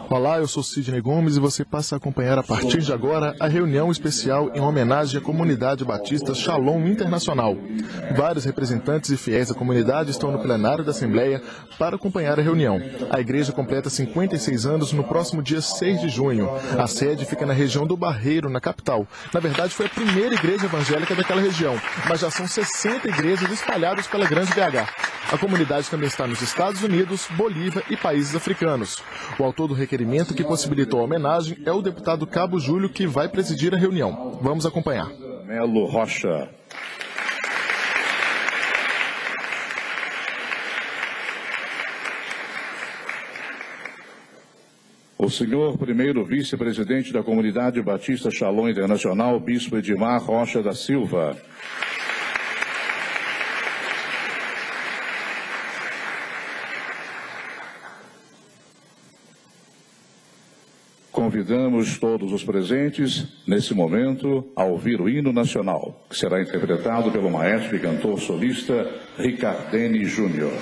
Olá, eu sou Sidney Gomes e você passa a acompanhar a partir de agora a reunião especial em homenagem à Comunidade Batista Shalom Internacional. Vários representantes e fiéis da comunidade estão no plenário da Assembleia para acompanhar a reunião. A igreja completa 56 anos no próximo dia 6 de junho. A sede fica na região do Barreiro, na capital. Na verdade, foi a primeira igreja evangélica daquela região, mas já são 60 igrejas espalhadas pela Grande BH. A comunidade também está nos Estados Unidos, Bolívia e países africanos. O autor do requerimento que possibilitou a homenagem é o deputado Cabo Júlio, que vai presidir a reunião. Vamos acompanhar. Melo Rocha. O senhor primeiro vice-presidente da Comunidade Batista Shalom Internacional, Bispo Edmar Rocha da Silva. Convidamos todos os presentes, nesse momento, a ouvir o hino nacional, que será interpretado pelo maestro e cantor solista Ricardene Júnior.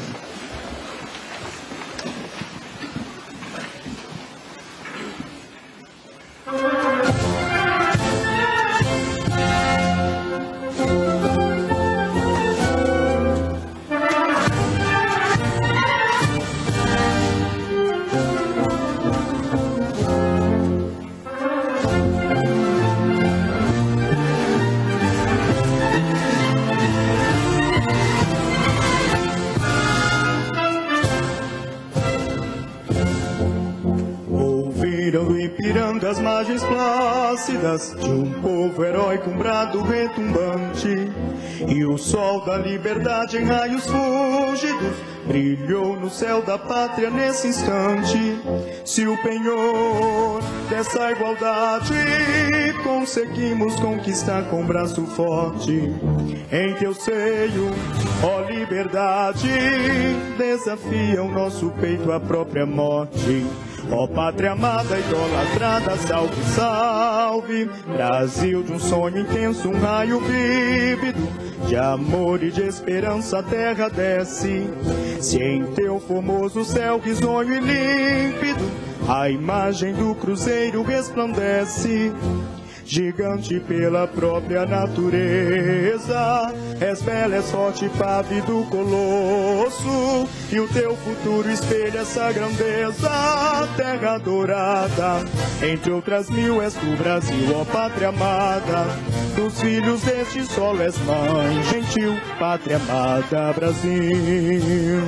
Das margens plácidas de um povo heróico, um brado retumbante, e o sol da liberdade em raios fúlgidos brilhou no céu da pátria nesse instante. Se o penhor dessa igualdade conseguimos conquistar com braço forte, em teu seio, ó liberdade, desafia o nosso peito à própria morte. Ó pátria amada, idolatrada, salve, salve, Brasil de um sonho intenso, um raio vívido, de amor e de esperança a terra desce. Se em teu formoso céu risonho e límpido, a imagem do cruzeiro resplandece, gigante pela própria natureza, és bela, és forte, pávido colosso, e o teu futuro espelha essa grandeza. Terra dourada, entre outras mil, és do Brasil, ó pátria amada, dos filhos deste solo és mãe gentil, pátria amada, Brasil.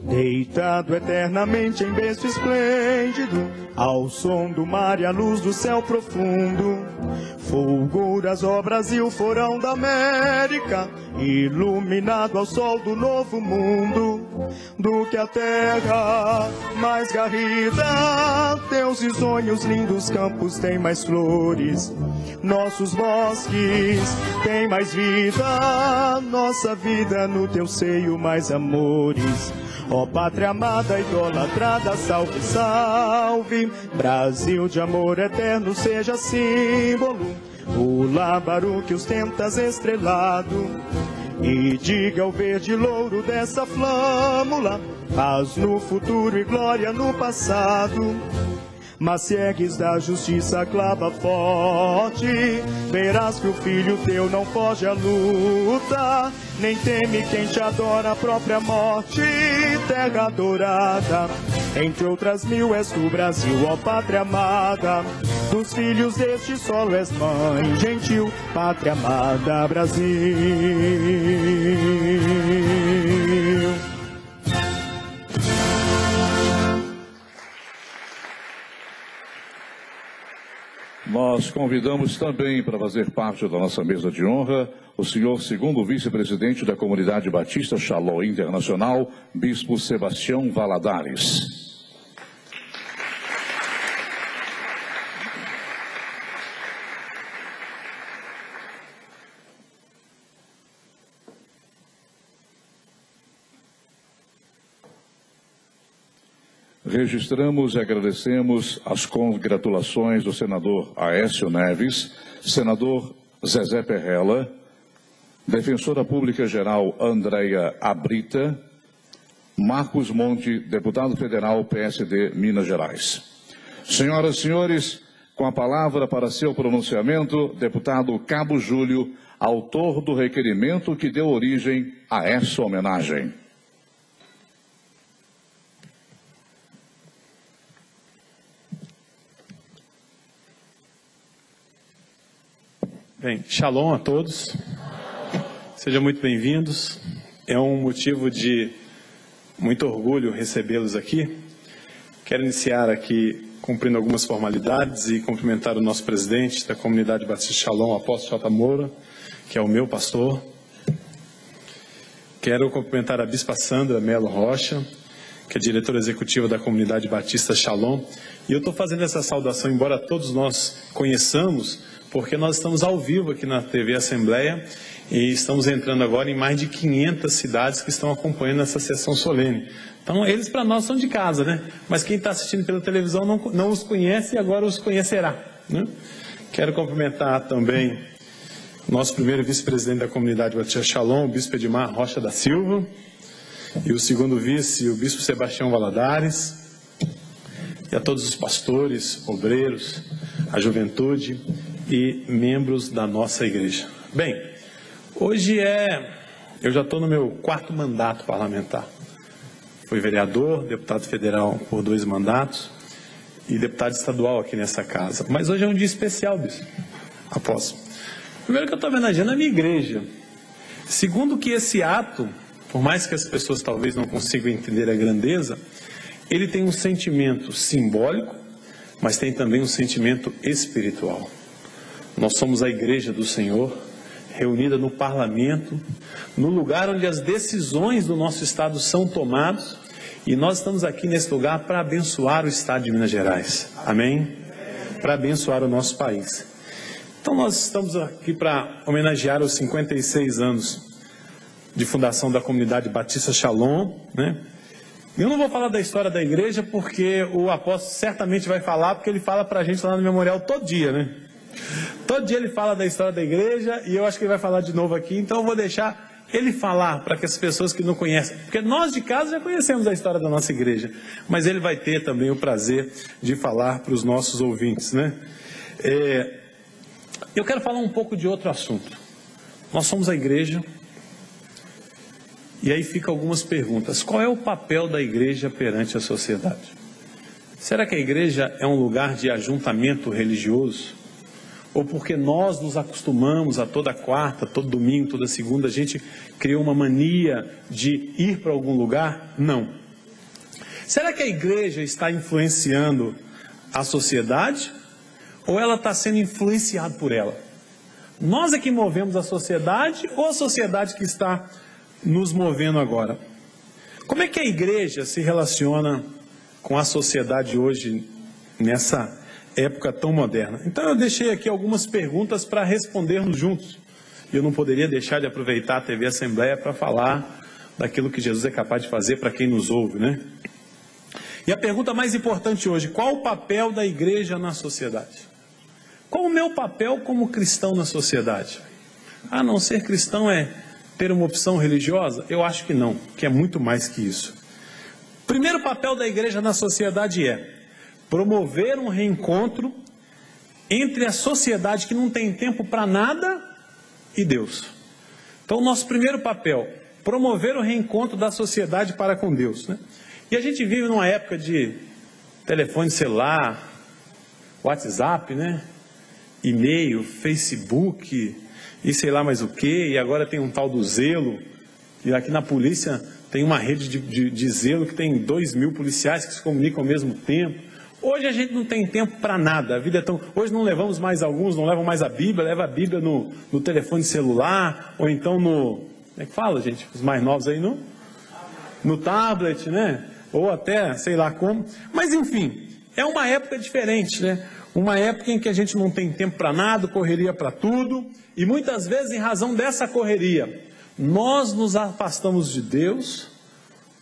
Deitado eternamente em berço esplêndido, ao som do mar e à luz do céu profundo, fulguras, ó Brasil, forão da América, iluminado ao sol do novo mundo. Do que a terra mais garrida, teus risonhos lindos campos têm mais flores, nossos bosques têm mais vida, nossa vida no teu seio mais amores. Ó pátria amada, idolatrada, salve, salve, Brasil de amor eterno seja símbolo, o lábaro que ostentas estrelado, e diga ao verde louro dessa flâmula, paz no futuro e glória no passado. Mas se ergues da justiça a clava forte, verás que o filho teu não foge à luta, nem teme quem te adora a própria morte. Terra dourada, entre outras mil, és do Brasil, ó pátria amada, dos filhos deste solo és mãe gentil, pátria amada, Brasil. Nós convidamos também para fazer parte da nossa mesa de honra o senhor segundo vice-presidente da Comunidade Batista Shalom Internacional, Bispo Sebastião Valadares. registramos e agradecemos as congratulações do senador Aécio Neves, senador Zezé Perrella, defensora pública geral Andréia Abrita, Marcos Monte, deputado federal PSD Minas Gerais. Senhoras e senhores, com a palavra para seu pronunciamento, deputado Cabo Júlio, autor do requerimento que deu origem a essa homenagem. Bem, shalom a todos, sejam muito bem-vindos, é um motivo de muito orgulho recebê-los aqui. Quero iniciar aqui cumprindo algumas formalidades e cumprimentar o nosso presidente da Comunidade Batista Shalom, apóstolo J. Moura, que é o meu pastor. Quero cumprimentar a bispa Sandra Melo Rocha, que é diretora executiva da Comunidade Batista Shalom. E eu estou fazendo essa saudação, embora todos nós conheçamos, porque nós estamos ao vivo aqui na TV Assembleia e estamos entrando agora em mais de 500 cidades que estão acompanhando essa sessão solene. Então, eles para nós são de casa, né? Mas quem está assistindo pela televisão não os conhece e agora os conhecerá, né? Quero cumprimentar também o nosso primeiro vice-presidente da Comunidade Batista Shalom, o bispo Edmar Rocha da Silva, e o segundo vice, o bispo Sebastião Valadares, e a todos os pastores, obreiros, a juventude e membros da nossa igreja. Bem, hoje eu já estou no meu 4º mandato parlamentar. Fui vereador, deputado federal por 2 mandatos e deputado estadual aqui nessa casa. Mas hoje é um dia especial, bispo, apóstolo. Primeiro que eu estou homenageando a minha igreja. Segundo que esse ato, por mais que as pessoas talvez não consigam entender a grandeza, ele tem um sentimento simbólico, mas tem também um sentimento espiritual. Nós somos a igreja do Senhor, reunida no parlamento, no lugar onde as decisões do nosso estado são tomadas, e nós estamos aqui nesse lugar para abençoar o estado de Minas Gerais. Amém? Para abençoar o nosso país. Então nós estamos aqui para homenagear os 56 anos de fundação da Comunidade Batista Shalom, né? Eu não vou falar da história da igreja, porque o apóstolo certamente vai falar, porque ele fala para a gente lá no memorial todo dia, né? Todo dia ele fala da história da igreja e eu acho que ele vai falar de novo aqui, então eu vou deixar ele falar para que as pessoas que não conhecem, porque nós de casa já conhecemos a história da nossa igreja, mas ele vai ter também o prazer de falar para os nossos ouvintes, né? Eu quero falar um pouco de outro assunto. Nós somos a igreja, e aí ficam algumas perguntas. Qual é o papel da igreja perante a sociedade? Será que a igreja é um lugar de ajuntamento religioso? Ou porque nós nos acostumamos a toda quarta, todo domingo, toda segunda, a gente criou uma mania de ir para algum lugar? Não. Será que a igreja está influenciando a sociedade? Ou ela está sendo influenciada por ela? Nós é que movemos a sociedade ou a sociedade que está nos movendo agora? Como é que a igreja se relaciona com a sociedade hoje, nessa época tão moderna? Então eu deixei aqui algumas perguntas para respondermos juntos. E eu não poderia deixar de aproveitar a TV Assembleia para falar daquilo que Jesus é capaz de fazer para quem nos ouve, né? E a pergunta mais importante hoje: qual o papel da igreja na sociedade? Qual o meu papel como cristão na sociedade? Ah, não ser cristão é ter uma opção religiosa? Eu acho que não, que é muito mais que isso. O primeiro papel da igreja na sociedade é promover um reencontro entre a sociedade que não tem tempo para nada e Deus. Então, o nosso primeiro papel, promover o reencontro da sociedade para com Deus, né? E a gente vive numa época de telefone celular, WhatsApp, né? E-mail, Facebook e sei lá mais o que, e agora tem um tal do Zelo, e aqui na polícia tem uma rede de Zelo que tem 2.000 policiais que se comunicam ao mesmo tempo. Hoje a gente não tem tempo para nada, a vida é tão... Hoje não levamos mais alguns, não levam mais a Bíblia, leva a Bíblia no telefone celular, ou então no... Como é que fala, gente? Os mais novos aí no tablet, né? Ou até, sei lá como. Mas enfim, é uma época diferente, né? Uma época em que a gente não tem tempo para nada, correria para tudo, e muitas vezes, em razão dessa correria, nós nos afastamos de Deus,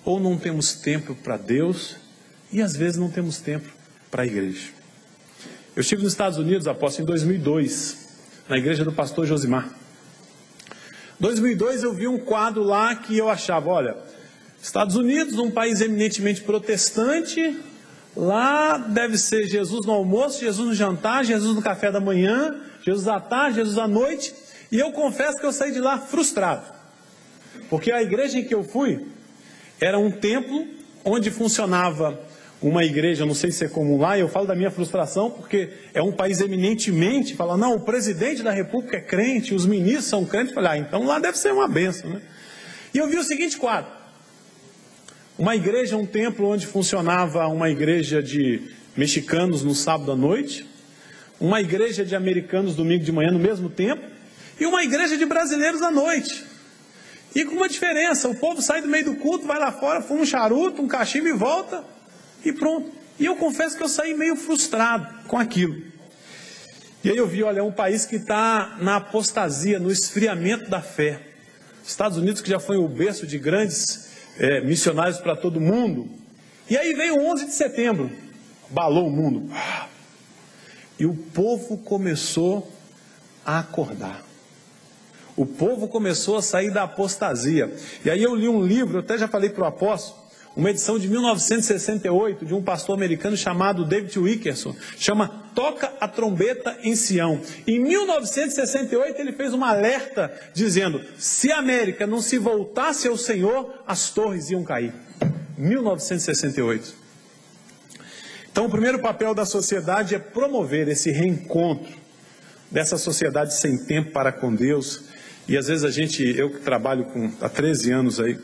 ou não temos tempo para Deus, e às vezes não temos tempo para a igreja. Eu estive nos Estados Unidos, apóstolo, em 2002, na igreja do pastor Josimar. Em 2002 eu vi um quadro lá que eu achava, olha, Estados Unidos, um país eminentemente protestante, lá deve ser Jesus no almoço, Jesus no jantar, Jesus no café da manhã, Jesus à tarde, Jesus à noite, e eu confesso que eu saí de lá frustrado, porque a igreja em que eu fui era um templo onde funcionava uma igreja, não sei se é comum lá, eu falo da minha frustração, porque é um país eminentemente, fala, não, o presidente da república é crente, os ministros são crentes, eu falei, então lá deve ser uma bênção, né? E eu vi o seguinte quadro, uma igreja, um templo onde funcionava uma igreja de mexicanos no sábado à noite, uma igreja de americanos domingo de manhã no mesmo tempo, e uma igreja de brasileiros à noite. E com uma diferença, o povo sai do meio do culto, vai lá fora, fuma um charuto, um cachimbo e volta, e pronto. E eu confesso que eu saí meio frustrado com aquilo. E aí eu vi, olha, é um país que está na apostasia, no esfriamento da fé. Estados Unidos, que já foi o berço de grandes missionários para todo mundo. E aí veio o 11 de setembro, abalou o mundo. E o povo começou a acordar. O povo começou a sair da apostasia. E aí eu li um livro, eu até já falei para o apóstolo, uma edição de 1968, de um pastor americano chamado David Wilkerson, chama Toca a Trombeta em Sião. Em 1968 ele fez um alerta dizendo, se a América não se voltasse ao Senhor, as torres iam cair. 1968. Então o primeiro papel da sociedade é promover esse reencontro dessa sociedade sem tempo para com Deus. E às vezes eu que trabalho há 13 anos aí,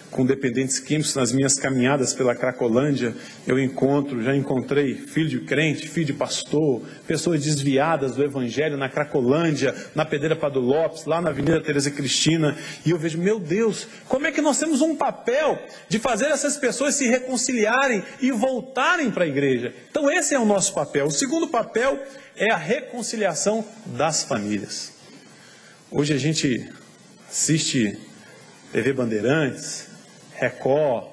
com dependentes químicos, nas minhas caminhadas pela Cracolândia, já encontrei filho de crente, filho de pastor, pessoas desviadas do evangelho na Cracolândia, na Pedreira Padre Lopes, lá na Avenida Teresa Cristina, e eu vejo, meu Deus, como é que nós temos um papel de fazer essas pessoas se reconciliarem e voltarem para a igreja? Então esse é o nosso papel. O segundo papel é a reconciliação das famílias. Hoje a gente assiste TV Bandeirantes, Record,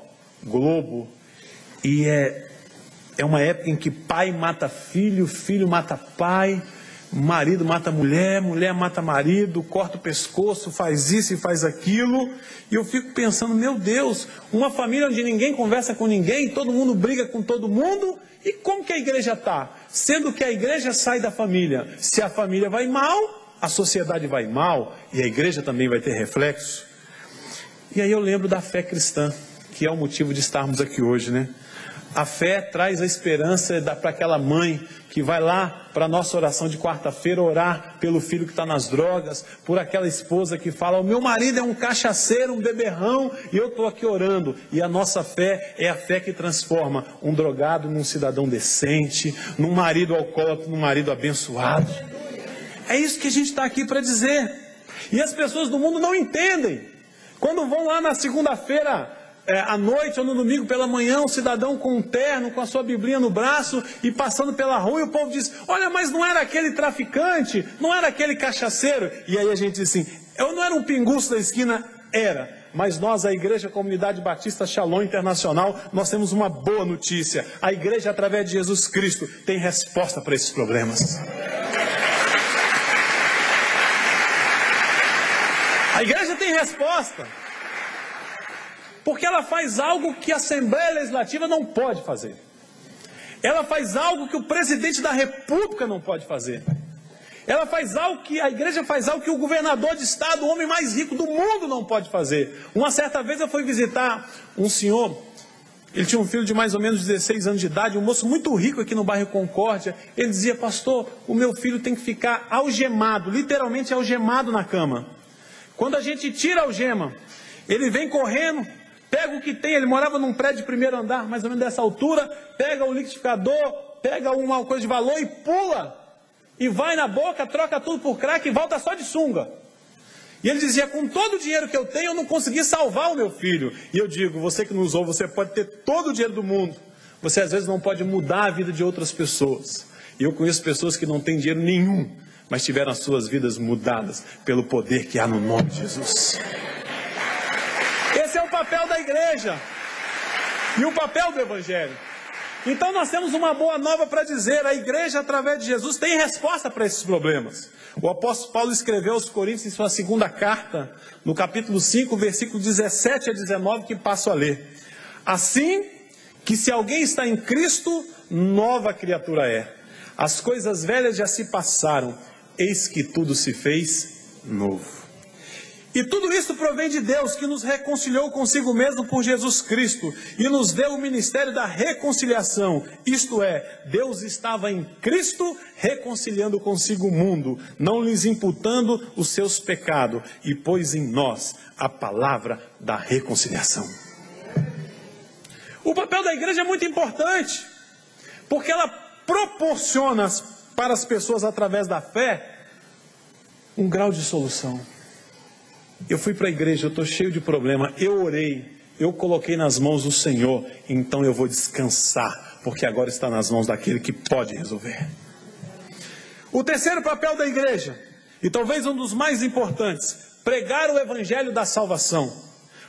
Globo, e é uma época em que pai mata filho, filho mata pai, marido mata mulher, mulher mata marido, corta o pescoço, faz isso e faz aquilo, e eu fico pensando, meu Deus, uma família onde ninguém conversa com ninguém, todo mundo briga com todo mundo, e como que a igreja está? Sendo que a igreja sai da família, se a família vai mal, a sociedade vai mal, e a igreja também vai ter reflexo. E aí eu lembro da fé cristã, que é o motivo de estarmos aqui hoje, né? A fé traz a esperança para aquela mãe que vai lá para a nossa oração de quarta-feira orar pelo filho que está nas drogas, por aquela esposa que fala, o meu marido é um cachaceiro, um beberrão, e eu estou aqui orando. E a nossa fé é a fé que transforma um drogado num cidadão decente, num marido alcoólatra, num marido abençoado. É isso que a gente está aqui para dizer. E as pessoas do mundo não entendem. Quando vão lá na segunda-feira à noite ou no domingo pela manhã, um cidadão com um terno, com a sua biblinha no braço e passando pela rua, e o povo diz, olha, mas não era aquele traficante, não era aquele cachaceiro. E aí a gente diz assim, eu não era um pinguço da esquina? Era. Mas nós, a Igreja Comunidade Batista Shalom Internacional, nós temos uma boa notícia. A igreja, através de Jesus Cristo, tem resposta para esses problemas. A igreja tem resposta, porque ela faz algo que a Assembleia Legislativa não pode fazer. Ela faz algo que o presidente da República não pode fazer. Ela faz algo que a igreja faz algo que o governador de estado, o homem mais rico do mundo, não pode fazer. Uma certa vez eu fui visitar um senhor, ele tinha um filho de mais ou menos 16 anos de idade, um moço muito rico aqui no bairro Concórdia. Ele dizia, pastor, o meu filho tem que ficar algemado, literalmente algemado na cama. Quando a gente tira a algema, ele vem correndo, pega o que tem, ele morava num prédio de primeiro andar, mais ou menos dessa altura, pega o liquidificador, pega uma coisa de valor e pula, e vai na boca, troca tudo por crack e volta só de sunga. E ele dizia, com todo o dinheiro que eu tenho, eu não consegui salvar o meu filho. E eu digo, você que nos ouve, você pode ter todo o dinheiro do mundo, você às vezes não pode mudar a vida de outras pessoas. E eu conheço pessoas que não têm dinheiro nenhum, mas tiveram as suas vidas mudadas pelo poder que há no nome de Jesus. Esse é o papel da igreja e o papel do evangelho. Então nós temos uma boa nova para dizer: a igreja, através de Jesus, tem resposta para esses problemas. O apóstolo Paulo escreveu aos Coríntios em sua segunda carta, no capítulo 5, versículo 17 a 19, que passo a ler. Assim que se alguém está em Cristo, nova criatura é. As coisas velhas já se passaram, eis que tudo se fez novo. E tudo isso provém de Deus, que nos reconciliou consigo mesmo por Jesus Cristo e nos deu o ministério da reconciliação. Isto é, Deus estava em Cristo reconciliando consigo o mundo, não lhes imputando os seus pecados, e pôs em nós a palavra da reconciliação. O papel da igreja é muito importante, porque ela proporciona para as pessoas, através da fé, um grau de solução. Eu fui para a igreja, eu estou cheio de problema, eu orei, eu coloquei nas mãos do Senhor, então eu vou descansar, porque agora está nas mãos daquele que pode resolver. O terceiro papel da igreja, e talvez um dos mais importantes, pregar o evangelho da salvação.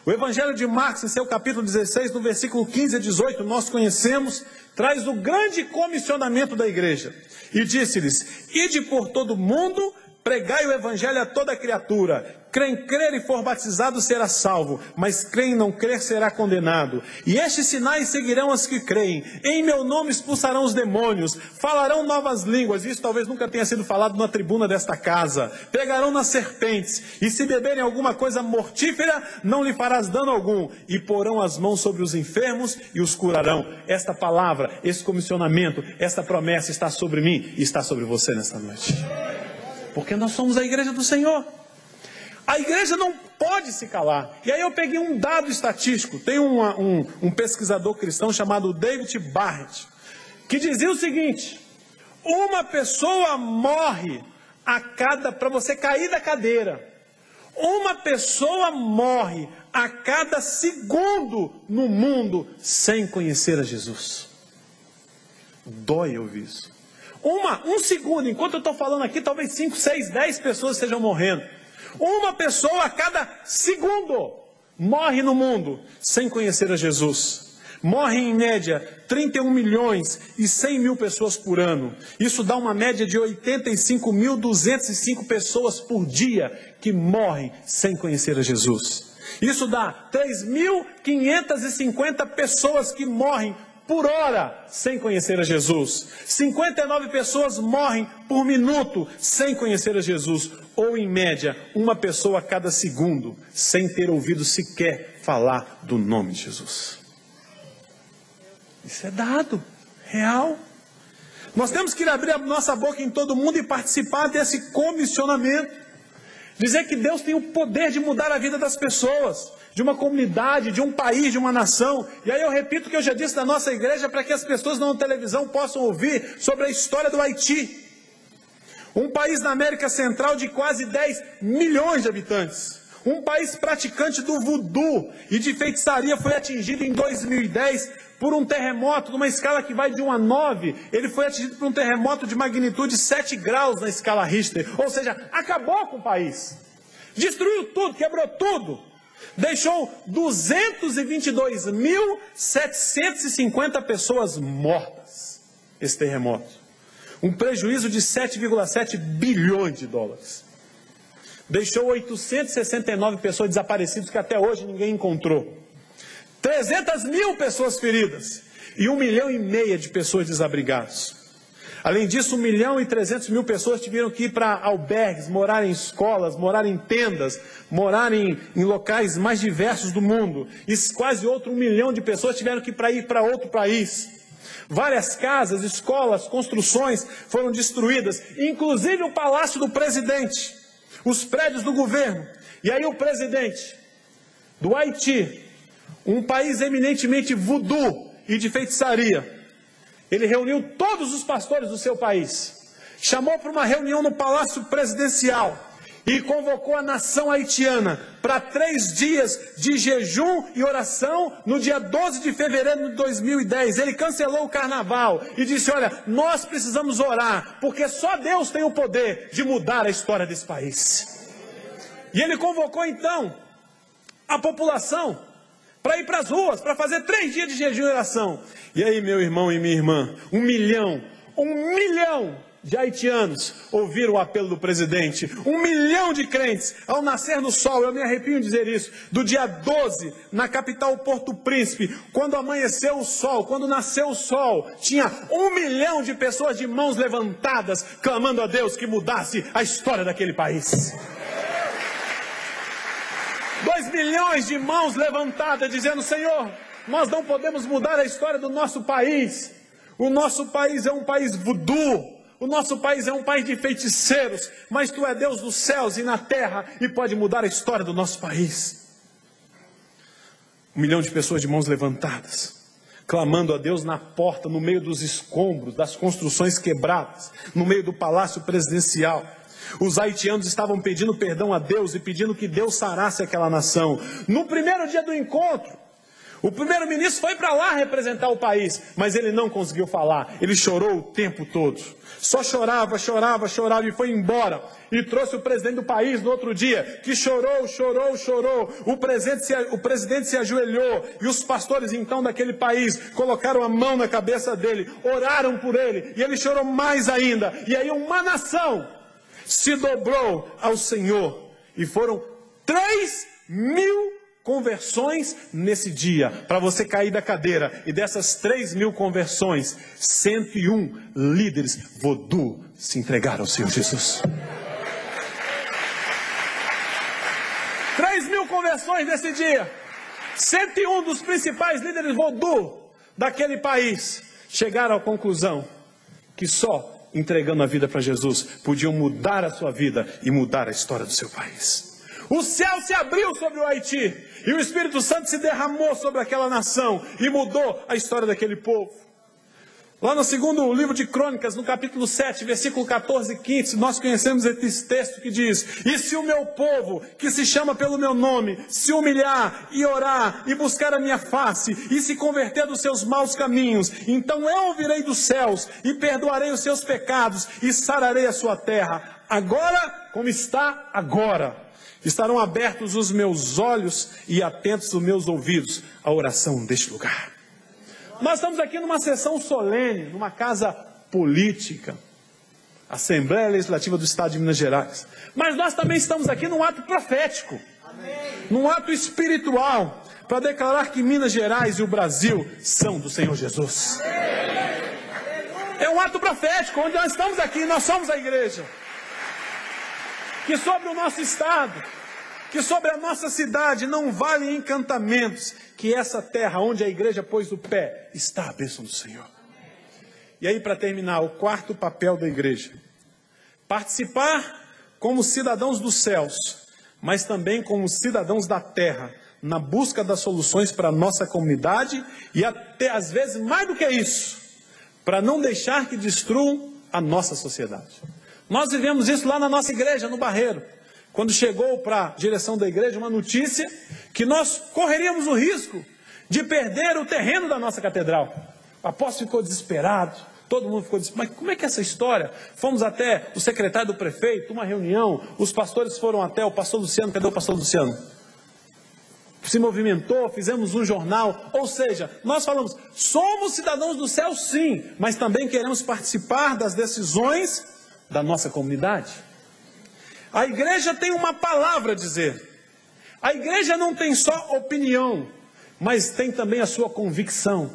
O evangelho de Marcos, em seu capítulo 16, no versículo 15 a 18, nós conhecemos, traz o grande comissionamento da igreja. E disse-lhes: ide por todo o mundo, pregai o evangelho a toda criatura. Quem crer e for batizado será salvo, mas quem não crer será condenado. E estes sinais seguirão os que creem. Em meu nome expulsarão os demônios, falarão novas línguas. Isso talvez nunca tenha sido falado na tribuna desta casa. Pegarão nas serpentes, e se beberem alguma coisa mortífera, não lhe farás dano algum. E porão as mãos sobre os enfermos e os curarão. Esta palavra, esse comissionamento, esta promessa está sobre mim e está sobre você nesta noite. Porque nós somos a igreja do Senhor. A igreja não pode se calar. E aí eu peguei um dado estatístico. Tem um pesquisador cristão chamado David Barrett, que dizia o seguinte: uma pessoa morre a cada... Para você cair da cadeira, uma pessoa morre a cada segundo no mundo sem conhecer a Jesus. Dói ouvir isso. Um segundo, enquanto eu estou falando aqui, talvez 5, 6, 10 pessoas estejam morrendo. Uma pessoa a cada segundo morre no mundo sem conhecer a Jesus. Morre em média 31 milhões e 100 mil pessoas por ano. Isso dá uma média de 85.205 pessoas por dia que morrem sem conhecer a Jesus. Isso dá 3.550 pessoas que morrem por hora sem conhecer a Jesus. 59 pessoas morrem por minuto sem conhecer a Jesus. Ou em média, uma pessoa a cada segundo sem ter ouvido sequer falar do nome de Jesus. Isso é dado, real. Nós temos que abrir a nossa boca em todo mundo e participar desse comissionamento. Dizer que Deus tem o poder de mudar a vida das pessoas, de uma comunidade, de um país, de uma nação. E aí eu repito o que eu já disse na nossa igreja, para que as pessoas na televisão possam ouvir sobre a história do Haiti. Um país na América Central de quase 10 milhões de habitantes. Um país praticante do voodoo e de feitiçaria. Foi atingido em 2010 por um terremoto, numa escala que vai de 1 a 9. Ele foi atingido por um terremoto de magnitude 7 graus na escala Richter. Ou seja, acabou com o país. Destruiu tudo, quebrou tudo. Deixou 222.750 pessoas mortas, esse terremoto. Um prejuízo de 7,7 bilhões de dólares. Deixou 869 pessoas desaparecidas que até hoje ninguém encontrou. 300 mil pessoas feridas. E 1,5 milhão de pessoas desabrigadas. Além disso, 1.300.000 pessoas tiveram que ir para albergues, morar em escolas, morar em tendas, morar em locais mais diversos do mundo. E quase outro 1 milhão de pessoas tiveram que ir para outro país. Várias casas, escolas, construções foram destruídas, inclusive o palácio do presidente, os prédios do governo. E aí o presidente do Haiti, um país eminentemente voodoo e de feitiçaria, ele reuniu todos os pastores do seu país, chamou para uma reunião no Palácio Presidencial e convocou a nação haitiana para 3 dias de jejum e oração no dia 12 de fevereiro de 2010. Ele cancelou o carnaval e disse: olha, nós precisamos orar, porque só Deus tem o poder de mudar a história desse país. E ele convocou então a população para ir para as ruas, para fazer 3 dias de jejum e oração. E aí, meu irmão e minha irmã, 1 milhão de haitianos ouviram o apelo do presidente. 1 milhão de crentes, ao nascer no sol, eu me arrepio em dizer isso, do dia 12, na capital Porto Príncipe, quando amanheceu o sol, quando nasceu o sol, tinha 1 milhão de pessoas de mãos levantadas, clamando a Deus que mudasse a história daquele país. 2 milhões de mãos levantadas, dizendo: Senhor, nós não podemos mudar a história do nosso país. O nosso país é um país voodoo. O nosso país é um país de feiticeiros, mas Tu é Deus dos céus e na terra e pode mudar a história do nosso país. 1 milhão de pessoas de mãos levantadas, clamando a Deus na porta, no meio dos escombros, das construções quebradas, no meio do palácio presidencial. Os haitianos estavam pedindo perdão a Deus e pedindo que Deus sarasse aquela nação. No primeiro dia do encontro, o primeiro-ministro foi para lá representar o país, mas ele não conseguiu falar, ele chorou o tempo todo. Só chorava e foi embora. E trouxe o presidente do país no outro dia, que chorou. O presidente se ajoelhou, e os pastores então daquele país colocaram a mão na cabeça dele, oraram por ele, e ele chorou mais ainda. E aí uma nação se dobrou ao Senhor, e foram 3.000 conversões nesse dia, para você cair da cadeira. E dessas 3.000 conversões, 101 líderes voodoo se entregaram ao Senhor Jesus. 3.000 conversões nesse dia. 101 dos principais líderes voodoo daquele país chegaram à conclusão que só entregando a vida para Jesus podiam mudar a sua vida e mudar a história do seu país. O céu se abriu sobre o Haiti e o Espírito Santo se derramou sobre aquela nação e mudou a história daquele povo. Lá no segundo livro de Crônicas, no capítulo 7, versículo 14 e 15, nós conhecemos esse texto que diz: e se o meu povo, que se chama pelo meu nome, se humilhar e orar e buscar a minha face e se converter dos seus maus caminhos, então eu ouvirei dos céus e perdoarei os seus pecados e sararei a sua terra. Agora, como está agora, estarão abertos os meus olhos e atentos os meus ouvidos à oração deste lugar. Nós estamos aqui numa sessão solene, numa casa política, Assembleia Legislativa do Estado de Minas Gerais. Mas nós também estamos aqui num ato profético, num ato espiritual, para declarar que Minas Gerais e o Brasil são do Senhor Jesus. É um ato profético, onde nós estamos aqui, nós somos a igreja. Que sobre o nosso estado, que sobre a nossa cidade não valem encantamentos, que essa terra onde a igreja pôs o pé está a bênção do Senhor. E aí, para terminar, o quarto papel da igreja: participar como cidadãos dos céus, mas também como cidadãos da terra, na busca das soluções para a nossa comunidade e até às vezes mais do que isso, para não deixar que destruam a nossa sociedade. Nós vivemos isso lá na nossa igreja, no Barreiro. Quando chegou para a direção da igreja uma notícia que nós correríamos o risco de perder o terreno da nossa catedral. O apóstolo ficou desesperado, todo mundo ficou desesperado. Mas como é que é essa história? Fomos até o secretário do prefeito, uma reunião, os pastores foram até o pastor Luciano. Cadê o pastor Luciano? Se movimentou, fizemos um jornal. Ou seja, nós falamos, somos cidadãos do céu sim, mas também queremos participar das decisões da nossa comunidade. A igreja tem uma palavra a dizer. A igreja não tem só opinião, mas tem também a sua convicção.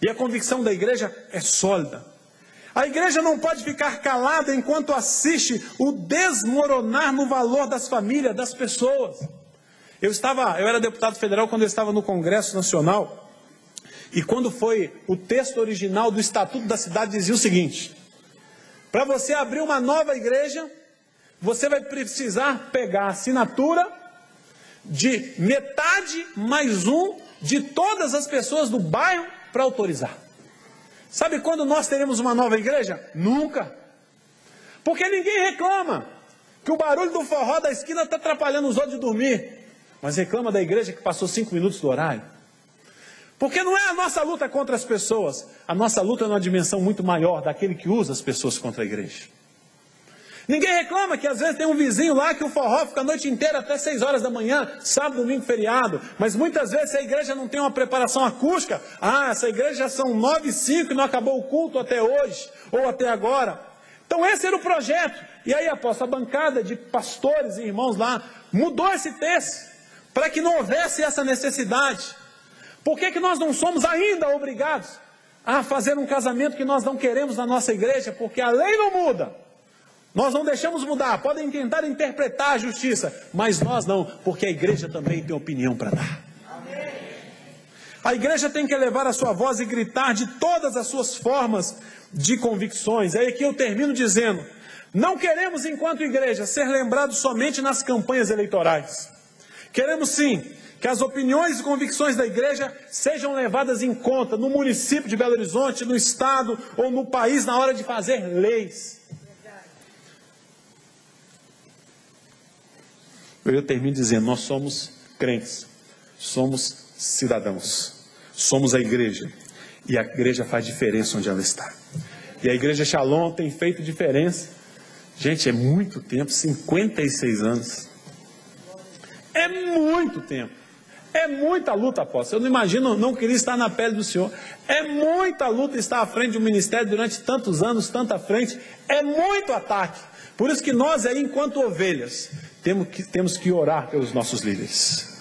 E a convicção da igreja é sólida. A igreja não pode ficar calada enquanto assiste o desmoronar no valor das famílias, das pessoas. Eu era deputado federal quando eu estava no Congresso Nacional. E quando foi o texto original do Estatuto da Cidade, dizia o seguinte: para você abrir uma nova igreja, você vai precisar pegar a assinatura de metade mais um de todas as pessoas do bairro para autorizar. Sabe quando nós teremos uma nova igreja? Nunca. Porque ninguém reclama que o barulho do forró da esquina está atrapalhando os outros de dormir, mas reclama da igreja que passou 5 minutos do horário. Porque não é a nossa luta contra as pessoas, a nossa luta é numa dimensão muito maior daquele que usa as pessoas contra a igreja. Ninguém reclama que às vezes tem um vizinho lá que o forró fica a noite inteira até 6 horas da manhã, sábado, domingo, feriado. Mas muitas vezes a igreja não tem uma preparação acústica. Ah, essa igreja já são 9h05 e não acabou o culto até hoje ou até agora. Então esse era o projeto. E aí, apóstolo, a bancada de pastores e irmãos lá mudou esse texto para que não houvesse essa necessidade. Por que nós não somos ainda obrigados a fazer um casamento que nós não queremos na nossa igreja? Porque a lei não muda. Nós não deixamos mudar, podem tentar interpretar a justiça, mas nós não, porque a igreja também tem opinião para dar. Amém. A igreja tem que elevar a sua voz e gritar de todas as suas formas de convicções. É aí que eu termino dizendo, não queremos enquanto igreja ser lembrados somente nas campanhas eleitorais. Queremos sim que as opiniões e convicções da igreja sejam levadas em conta no município de Belo Horizonte, no estado ou no país na hora de fazer leis. Eu termino dizendo, nós somos crentes, somos cidadãos, somos a igreja, e a igreja faz diferença onde ela está. E a igreja Shalom tem feito diferença, gente, é muito tempo, 56 anos, é muito tempo, é muita luta, apóstolo. Eu não imagino, não queria estar na pele do Senhor, é muita luta estar à frente de um ministério durante tantos anos, tanta frente, é muito ataque. Por isso que nós aí, enquanto ovelhas, temos que orar pelos nossos líderes.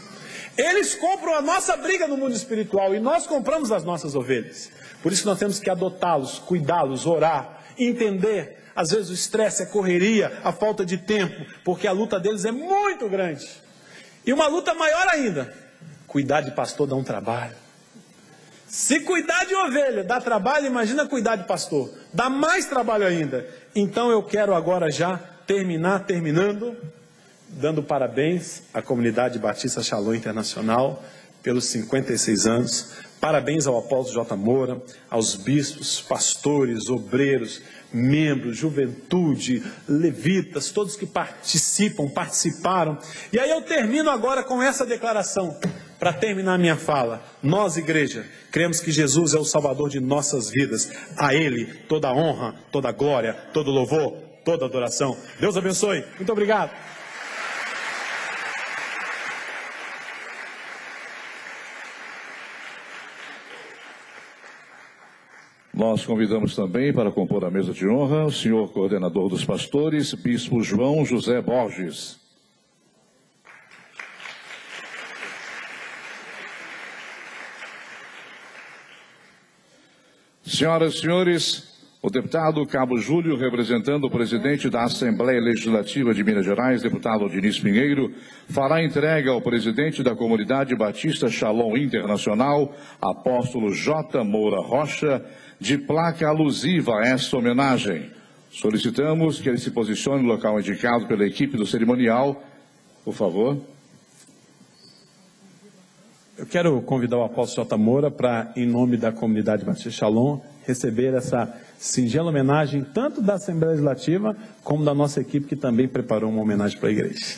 Eles compram a nossa briga no mundo espiritual e nós compramos as nossas ovelhas. Por isso que nós temos que adotá-los, cuidá-los, orar, entender. Às vezes o estresse, a correria, a falta de tempo, porque a luta deles é muito grande. E uma luta maior ainda, cuidar de pastor dá um trabalho. Se cuidar de ovelha dá trabalho, imagina cuidar de pastor, dá mais trabalho ainda. Então eu quero agora já terminando, dando parabéns à comunidade Batista Shalom Internacional pelos 56 anos. Parabéns ao apóstolo J. Moura, aos bispos, pastores, obreiros, membros, juventude, levitas, todos que participaram. E aí eu termino agora com essa declaração, para terminar minha fala. Nós, igreja, cremos que Jesus é o Salvador de nossas vidas. A Ele toda a honra, toda a glória, todo louvor, toda adoração. Deus abençoe. Muito obrigado. Nós convidamos também para compor a mesa de honra o senhor coordenador dos pastores, bispo João José Borges. Senhoras e senhores, o deputado Cabo Júlio, representando o presidente da Assembleia Legislativa de Minas Gerais, deputado Diniz Pinheiro, fará entrega ao presidente da Comunidade Batista Shalom Internacional, apóstolo J. Moura Rocha, de placa alusiva a esta homenagem. Solicitamos que ele se posicione no local indicado pela equipe do cerimonial. Por favor. Eu quero convidar o apóstolo J. Moura para, em nome da Comunidade Batista Shalom, receber essa singela homenagem, tanto da Assembleia Legislativa, como da nossa equipe, que também preparou uma homenagem para a igreja.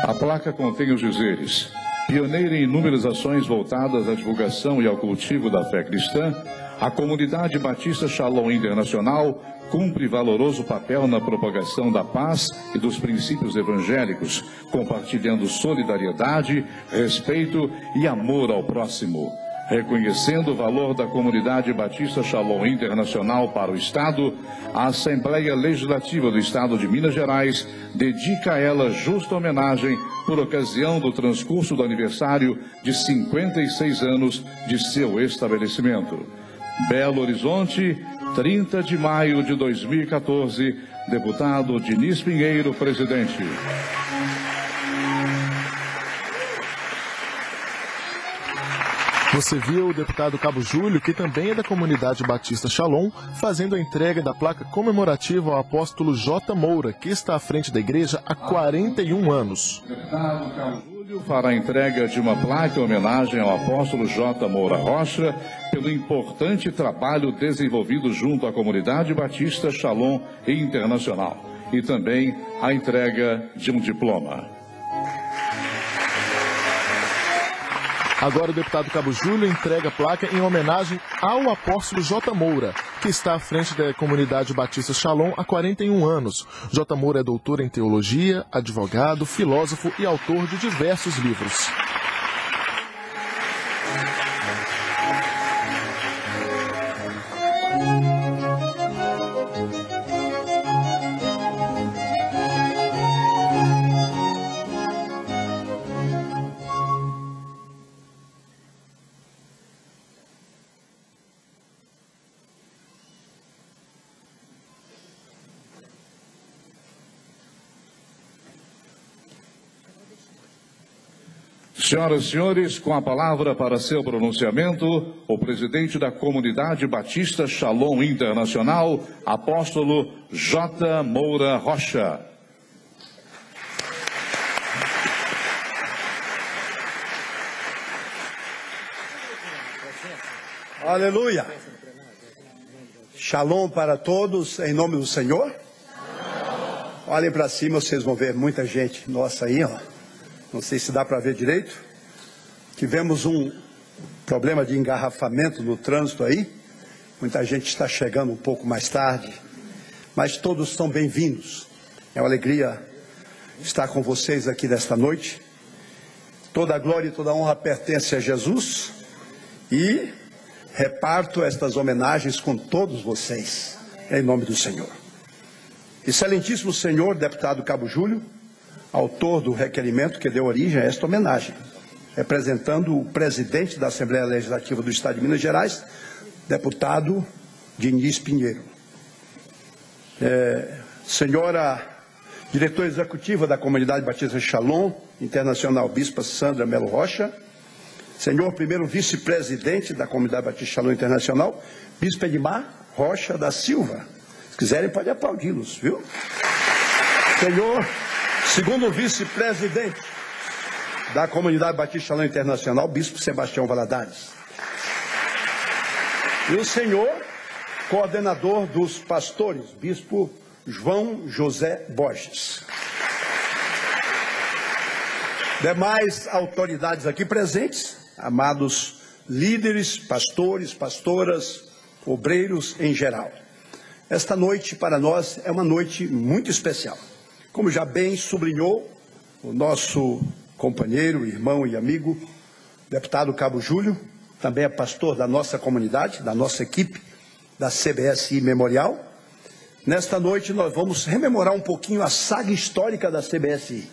A placa contém os dizeres: pioneira em inúmeras ações voltadas à divulgação e ao cultivo da fé cristã, a Comunidade Batista Shalom Internacional cumpre valoroso papel na propagação da paz e dos princípios evangélicos, compartilhando solidariedade, respeito e amor ao próximo. Reconhecendo o valor da Comunidade Batista Shalom Internacional para o Estado, a Assembleia Legislativa do Estado de Minas Gerais dedica a ela justa homenagem por ocasião do transcurso do aniversário de 56 anos de seu estabelecimento. Belo Horizonte, 30 de maio de 2014, deputado Diniz Pinheiro, presidente. Você viu o deputado Cabo Júlio, que também é da comunidade Batista Shalom, fazendo a entrega da placa comemorativa ao apóstolo J. Moura, que está à frente da igreja há 41 anos. O deputado Cabo Júlio fará a entrega de uma placa em homenagem ao apóstolo J. Moura Rocha pelo importante trabalho desenvolvido junto à comunidade Batista Shalom Internacional e também a entrega de um diploma. Agora o deputado Cabo Júlio entrega a placa em homenagem ao apóstolo J. Moura, que está à frente da comunidade Batista Shalom há 41 anos. J. Moura é doutor em teologia, advogado, filósofo e autor de diversos livros. Senhoras e senhores, com a palavra para seu pronunciamento, o presidente da Comunidade Batista Shalom Internacional, apóstolo J. Moura Rocha. Aleluia! Shalom para todos, em nome do Senhor. Olhem para cima, vocês vão ver muita gente nossa aí, ó. Não sei se dá para ver direito. Tivemos um problema de engarrafamento no trânsito aí. Muita gente está chegando um pouco mais tarde. Mas todos são bem-vindos. É uma alegria estar com vocês aqui nesta noite. Toda a glória e toda a honra pertence a Jesus. E reparto estas homenagens com todos vocês, em nome do Senhor. Excelentíssimo Senhor, deputado Cabo Júlio, autor do requerimento que deu origem a esta homenagem, representando o presidente da Assembleia Legislativa do Estado de Minas Gerais, deputado Diniz Pinheiro. Senhora diretora executiva da Comunidade Batista Shalom Internacional, Bispa Sandra Melo Rocha. Senhor primeiro vice-presidente da Comunidade Batista Shalom Internacional, Bispo Edmar Rocha da Silva. Se quiserem, pode aplaudi-los, viu? Senhor segundo vice-presidente da Comunidade Batista Shalom Internacional, Bispo Sebastião Valadares. E o senhor coordenador dos pastores, Bispo João José Borges. Demais autoridades aqui presentes, amados líderes, pastores, pastoras, obreiros em geral. Esta noite para nós é uma noite muito especial. Como já bem sublinhou o nosso companheiro, irmão e amigo, deputado Cabo Júlio, também é pastor da nossa comunidade, da nossa equipe, da CBSI Memorial. Nesta noite nós vamos rememorar um pouquinho a saga histórica da CBSI.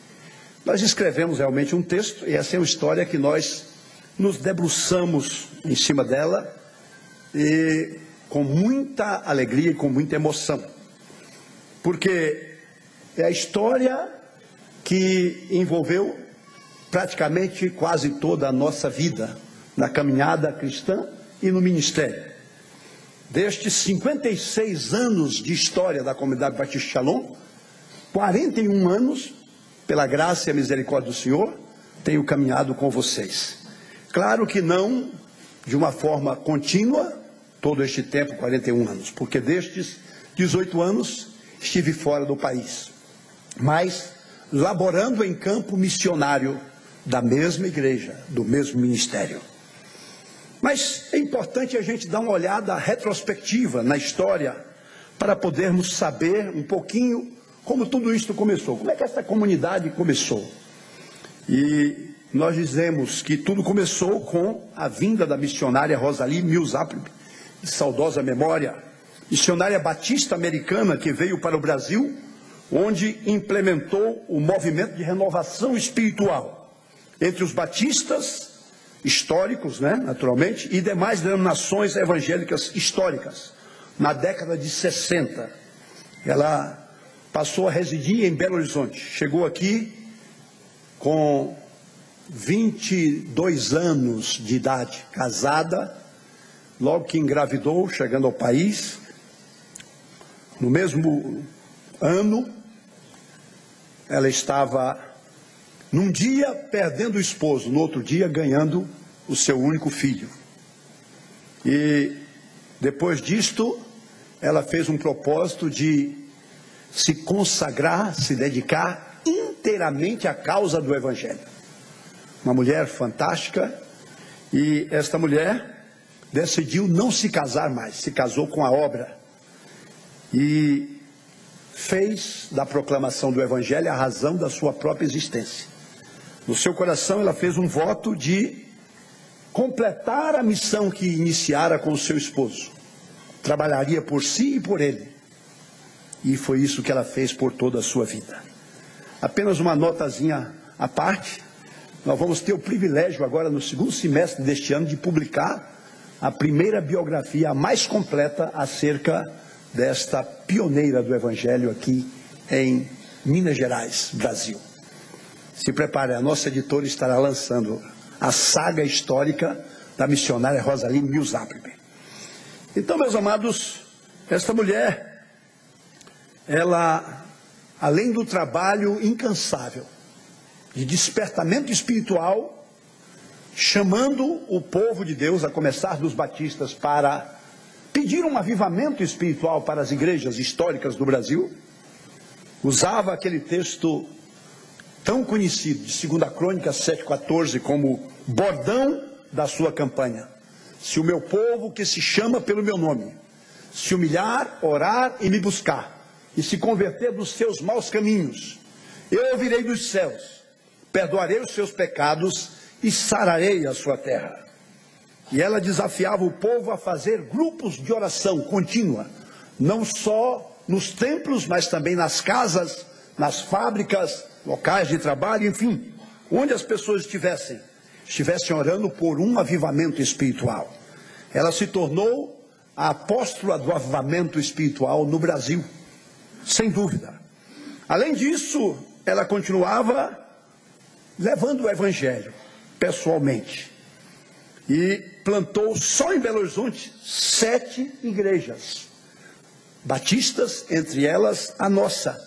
Nós escrevemos realmente um texto e essa é uma história que nós nos debruçamos em cima dela e com muita alegria e com muita emoção. Porque é a história que envolveu praticamente quase toda a nossa vida na caminhada cristã e no ministério. Destes 56 anos de história da Comunidade Batista Shalom, 41 anos, pela graça e a misericórdia do Senhor, tenho caminhado com vocês. Claro que não de uma forma contínua, todo este tempo, 41 anos, porque destes 18 anos estive fora do país, mas laborando em campo missionário da mesma igreja, do mesmo ministério. Mas é importante a gente dar uma olhada retrospectiva na história para podermos saber um pouquinho como tudo isso começou, como é que essa comunidade começou. E nós dizemos que tudo começou com a vinda da missionária Rosalie Mills-Appleby, de saudosa memória, missionária batista americana que veio para o Brasil, onde implementou o movimento de renovação espiritual entre os batistas históricos, naturalmente, e demais denominações evangélicas históricas. Na década de 60, ela passou a residir em Belo Horizonte. Chegou aqui com 22 anos de idade, casada. Logo que engravidou, chegando ao país, no mesmo ano, ela estava, num dia, perdendo o esposo, no outro dia, ganhando o seu único filho. E, depois disto, ela fez um propósito de se consagrar, se dedicar inteiramente à causa do Evangelho. Uma mulher fantástica, e esta mulher decidiu não se casar mais, se casou com a obra e fez da proclamação do Evangelho a razão da sua própria existência. No seu coração ela fez um voto de completar a missão que iniciara com o seu esposo. Trabalharia por si e por ele. E foi isso que ela fez por toda a sua vida. Apenas uma notazinha à parte, nós vamos ter o privilégio agora no segundo semestre deste ano de publicar a primeira biografia, a mais completa, acerca desta pioneira do Evangelho aqui em Minas Gerais, Brasil. Se prepare, a nossa editora estará lançando a saga histórica da missionária Rosaline Mills Appleby. Então, meus amados, esta mulher, ela, além do trabalho incansável de despertamento espiritual, chamando o povo de Deus, a começar dos batistas, para pedir um avivamento espiritual para as igrejas históricas do Brasil, usava aquele texto tão conhecido de 2 Crônicas 7,14 como bordão da sua campanha. Se o meu povo, que se chama pelo meu nome, se humilhar, orar e me buscar, e se converter dos seus maus caminhos, eu ouvirei dos céus, perdoarei os seus pecados e sararei a sua terra. E ela desafiava o povo a fazer grupos de oração contínua, não só nos templos, mas também nas casas, nas fábricas, locais de trabalho, enfim, onde as pessoas estivessem orando por um avivamento espiritual. Ela se tornou a apóstola do avivamento espiritual no Brasil, sem dúvida. Além disso, ela continuava levando o Evangelho pessoalmente, e plantou só em Belo Horizonte 7 igrejas batistas, entre elas a nossa,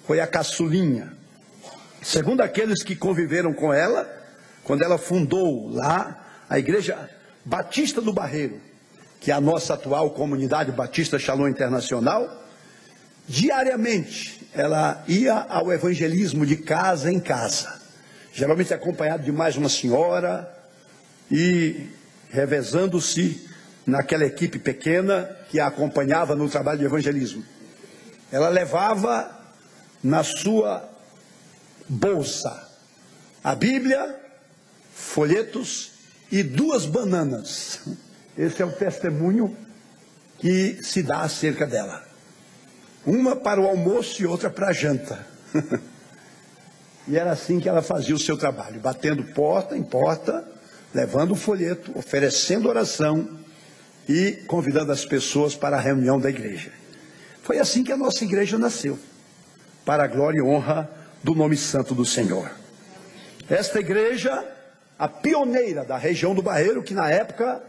foi a caçulinha. Segundo aqueles que conviveram com ela, quando ela fundou lá a Igreja Batista do Barreiro, que é a nossa atual comunidade Batista Shalom Internacional, diariamente ela ia ao evangelismo de casa em casa, geralmente acompanhado de mais uma senhora, e revezando-se naquela equipe pequena que a acompanhava no trabalho de evangelismo. Ela levava na sua bolsa a Bíblia, folhetos e 2 bananas. Esse é o testemunho que se dá acerca dela. Uma para o almoço e outra para a janta. E era assim que ela fazia o seu trabalho, batendo porta em porta, levando o folheto, oferecendo oração e convidando as pessoas para a reunião da igreja. Foi assim que a nossa igreja nasceu, para a glória e honra do nome santo do Senhor. Esta igreja, a pioneira da região do Barreiro, que na época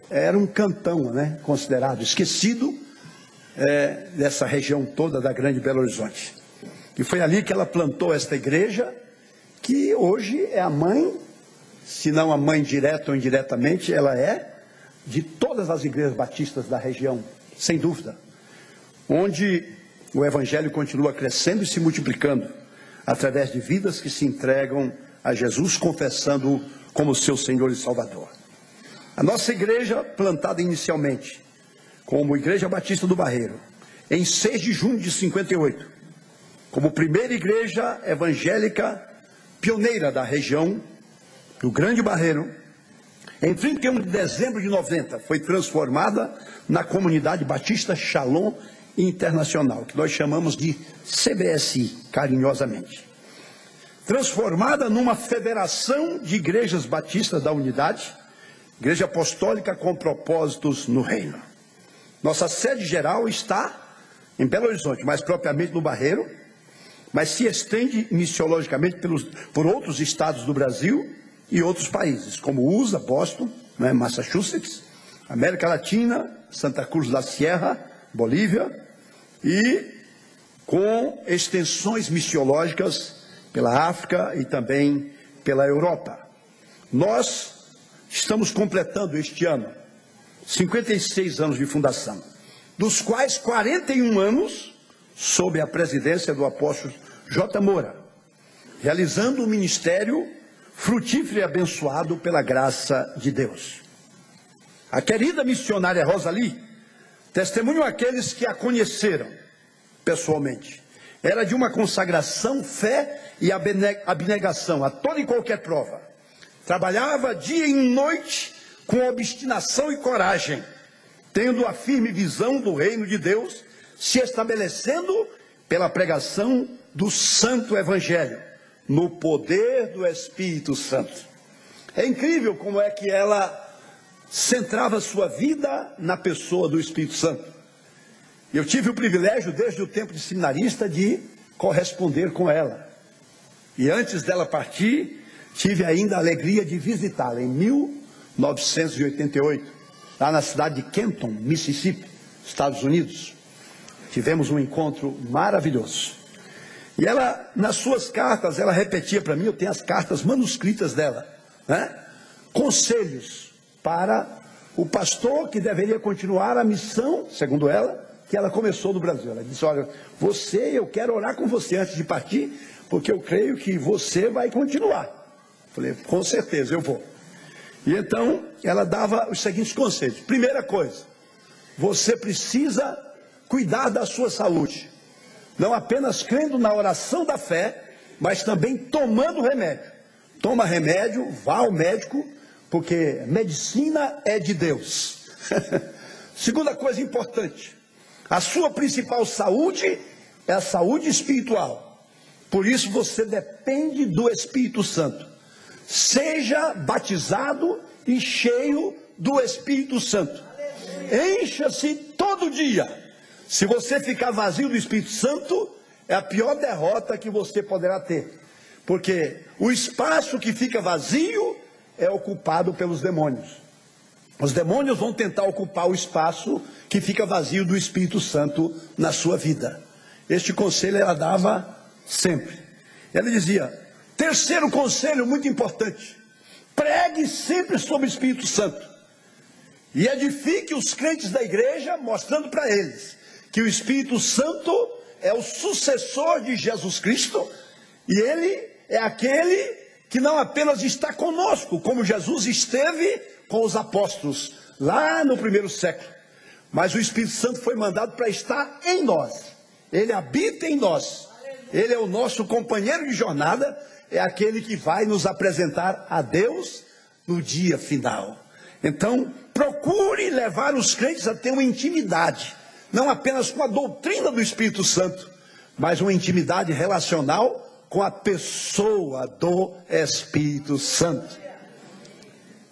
era um cantão, né, considerado esquecido, dessa região toda da grande Belo Horizonte. E foi ali que ela plantou esta igreja, que hoje é a mãe, se não a mãe direta ou indiretamente, ela é de todas as igrejas batistas da região, sem dúvida, onde o evangelho continua crescendo e se multiplicando, através de vidas que se entregam a Jesus, confessando-o como seu Senhor e Salvador. A nossa igreja, plantada inicialmente como Igreja Batista do Barreiro, em 6 de junho de 58, como primeira igreja evangélica pioneira da região do Grande Barreiro, em 31 de dezembro de 90, foi transformada na Comunidade Batista Shalom Internacional, que nós chamamos de CBSI, carinhosamente. Transformada numa federação de igrejas batistas da unidade, igreja apostólica com propósitos no reino. Nossa sede geral está em Belo Horizonte, mais propriamente no Barreiro, mas se estende missiologicamente por outros estados do Brasil e outros países, como USA, Boston, né, Massachusetts, América Latina, Santa Cruz da Sierra, Bolívia, e com extensões missiológicas pela África e também pela Europa. Nós estamos completando este ano 56 anos de fundação, dos quais 41 anos sob a presidência do apóstolo J. Moura, realizando um ministério frutífero e abençoado pela graça de Deus. A querida missionária Rosalie testemunham aqueles que a conheceram pessoalmente. Era de uma consagração, fé e abnegação a toda e qualquer prova. Trabalhava dia e noite com obstinação e coragem, tendo a firme visão do reino de Deus, se estabelecendo pela pregação do Santo Evangelho, no poder do Espírito Santo. É incrível como é que ela centrava sua vida na pessoa do Espírito Santo. Eu tive o privilégio, desde o tempo de seminarista, de corresponder com ela. E antes dela partir, tive ainda a alegria de visitá-la em 1988, lá na cidade de Kenton, Mississippi, Estados Unidos. Tivemos um encontro maravilhoso. E ela, nas suas cartas, ela repetia para mim, eu tenho as cartas manuscritas dela, né? Conselhos para o pastor que deveria continuar a missão, segundo ela, que ela começou no Brasil. Ela disse, olha, eu quero orar com você antes de partir, porque eu creio que você vai continuar. Falei, com certeza, eu vou. E então, ela dava os seguintes conselhos. Primeira coisa, você precisa cuidar da sua saúde. Não apenas crendo na oração da fé, mas também tomando remédio. Toma remédio, vá ao médico, porque medicina é de Deus. Segunda coisa importante, a sua principal saúde é a saúde espiritual. Por isso você depende do Espírito Santo. Seja batizado e cheio do Espírito Santo. Encha-se todo dia. Se você ficar vazio do Espírito Santo, é a pior derrota que você poderá ter. Porque o espaço que fica vazio é ocupado pelos demônios. Os demônios vão tentar ocupar o espaço que fica vazio do Espírito Santo na sua vida. Este conselho ela dava sempre. Ela dizia, terceiro conselho muito importante, pregue sempre sobre o Espírito Santo. E edifique os crentes da igreja, mostrando para eles que o Espírito Santo é o sucessor de Jesus Cristo, e ele é aquele que não apenas está conosco, como Jesus esteve com os apóstolos, lá no primeiro século, mas o Espírito Santo foi mandado para estar em nós, ele habita em nós, ele é o nosso companheiro de jornada, é aquele que vai nos apresentar a Deus no dia final. Então, procure levar os crentes a ter uma intimidade, não apenas com a doutrina do Espírito Santo, mas uma intimidade relacional com a pessoa do Espírito Santo.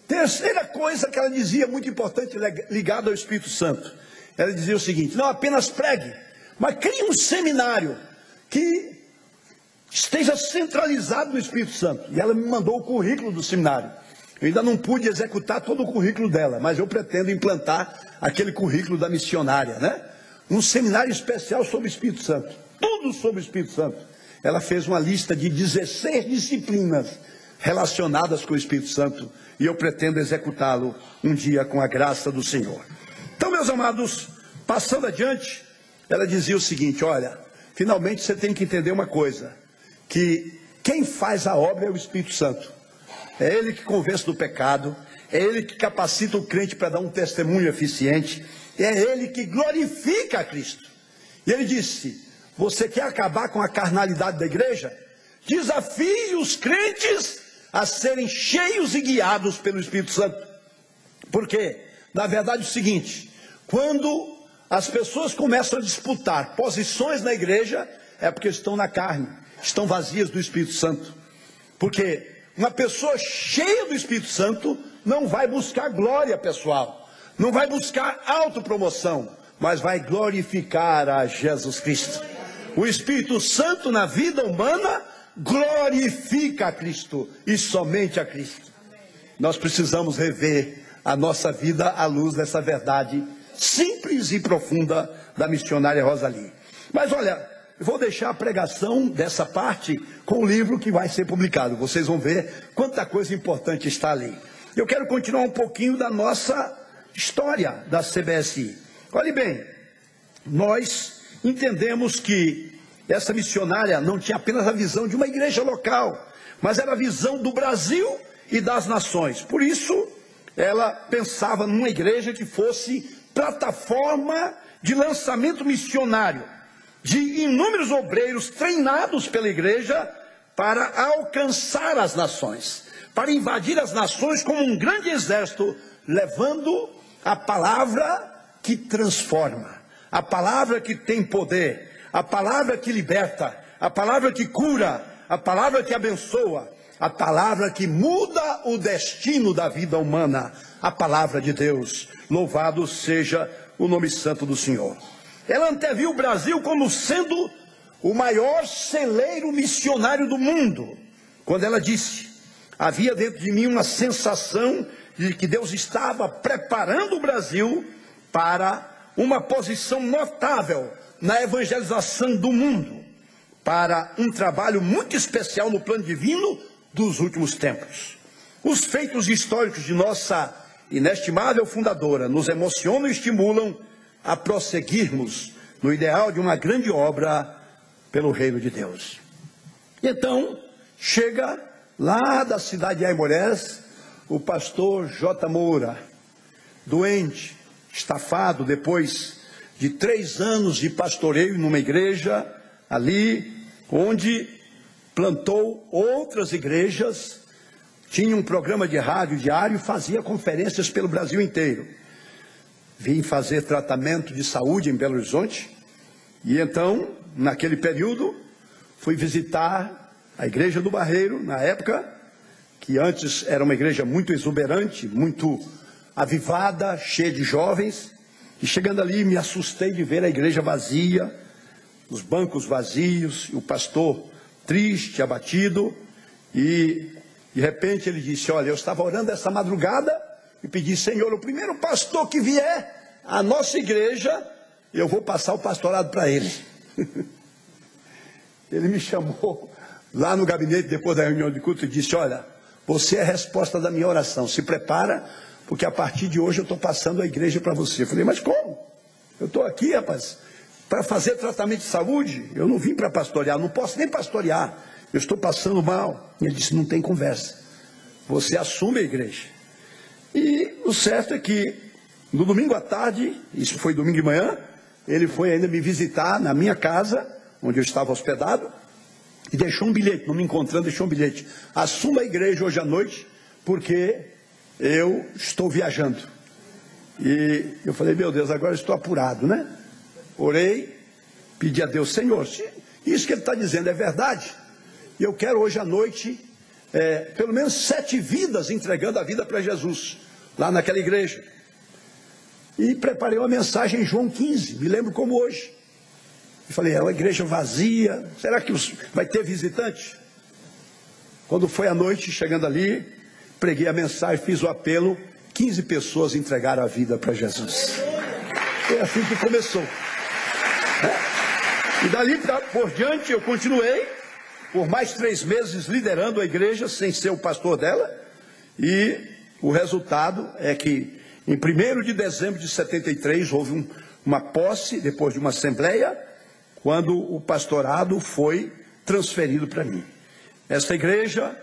Terceira coisa que ela dizia, muito importante, ligada ao Espírito Santo. Ela dizia o seguinte, não apenas pregue, mas crie um seminário que esteja centralizado no Espírito Santo. E ela me mandou o currículo do seminário. Eu ainda não pude executar todo o currículo dela, mas eu pretendo implantar aquele currículo da missionária, né? Um seminário especial sobre o Espírito Santo. Tudo sobre o Espírito Santo. Ela fez uma lista de 16 disciplinas relacionadas com o Espírito Santo. E eu pretendo executá-lo um dia com a graça do Senhor. Então, meus amados, passando adiante, ela dizia o seguinte, olha, finalmente você tem que entender uma coisa, que quem faz a obra é o Espírito Santo. É ele que convence do pecado, é ele que capacita o crente para dar um testemunho eficiente, é ele que glorifica a Cristo. E ele disse, você quer acabar com a carnalidade da igreja? Desafie os crentes a serem cheios e guiados pelo Espírito Santo. Porque, na verdade, é o seguinte, quando as pessoas começam a disputar posições na igreja, é porque estão na carne, estão vazias do Espírito Santo. Porque uma pessoa cheia do Espírito Santo não vai buscar glória pessoal, não vai buscar autopromoção, mas vai glorificar a Jesus Cristo. O Espírito Santo na vida humana glorifica a Cristo e somente a Cristo. Nós precisamos rever a nossa vida à luz dessa verdade simples e profunda da missionária Rosalie. Mas olha, eu vou deixar a pregação dessa parte com o livro que vai ser publicado. Vocês vão ver quanta coisa importante está ali. Eu quero continuar um pouquinho da nossa história da CBSI. Olhe bem, nós entendemos que essa missionária não tinha apenas a visão de uma igreja local, mas era a visão do Brasil e das nações. Por isso, ela pensava numa igreja que fosse plataforma de lançamento missionário, de inúmeros obreiros treinados pela igreja para alcançar as nações, para invadir as nações como um grande exército, levando a palavra que transforma, a palavra que tem poder, a palavra que liberta, a palavra que cura, a palavra que abençoa, a palavra que muda o destino da vida humana, a palavra de Deus. Louvado seja o nome santo do Senhor. Ela anteviu o Brasil como sendo o maior celeiro missionário do mundo, quando ela disse: havia dentro de mim uma sensação de que Deus estava preparando o Brasil para uma posição notável na evangelização do mundo, para um trabalho muito especial no plano divino dos últimos tempos. Os feitos históricos de nossa inestimável fundadora nos emocionam e estimulam a prosseguirmos no ideal de uma grande obra pelo reino de Deus. Então, chega lá da cidade de Aimorés o pastor J. Moura, doente, estafado, depois de 3 anos de pastoreio numa igreja ali, onde plantou outras igrejas, tinha um programa de rádio diário, fazia conferências pelo Brasil inteiro. Vim fazer tratamento de saúde em Belo Horizonte, e então, naquele período, fui visitar a igreja do Barreiro, na época, que antes era uma igreja muito exuberante, muito avivada, cheia de jovens, e chegando ali me assustei de ver a igreja vazia, os bancos vazios, o pastor triste, abatido, e de repente ele disse: olha, eu estava orando essa madrugada e pedi: Senhor, o primeiro pastor que vier à nossa igreja, eu vou passar o pastorado para ele. Ele me chamou lá no gabinete depois da reunião de culto e disse: olha, você é a resposta da minha oração, se prepara, porque a partir de hoje eu estou passando a igreja para você. Eu falei: mas como? Eu estou aqui, rapaz, para fazer tratamento de saúde, eu não vim para pastorear, não posso nem pastorear, eu estou passando mal. E ele disse: não tem conversa, você assume a igreja. E o certo é que no domingo à tarde, isso foi domingo de manhã, ele foi ainda me visitar na minha casa, onde eu estava hospedado, e deixou um bilhete, não me encontrando, deixou um bilhete: assuma a igreja hoje à noite, porque eu estou viajando. E eu falei: meu Deus, agora estou apurado, né? Orei, pedi a Deus: Senhor, se isso que ele está dizendo é verdade, e eu quero hoje à noite, pelo menos 7 vidas entregando a vida para Jesus, lá naquela igreja. E preparei uma mensagem em João 15, me lembro como hoje. E falei: é uma igreja vazia, será que vai ter visitante? Quando foi à noite, chegando ali, preguei a mensagem, fiz o apelo, 15 pessoas entregaram a vida para Jesus. Foi assim que começou. E dali por diante eu continuei, por mais 3 meses liderando a igreja, sem ser o pastor dela, e o resultado é que em 1º de dezembro de 73, houve uma posse, depois de uma assembleia, quando o pastorado foi transferido para mim. Essa igreja,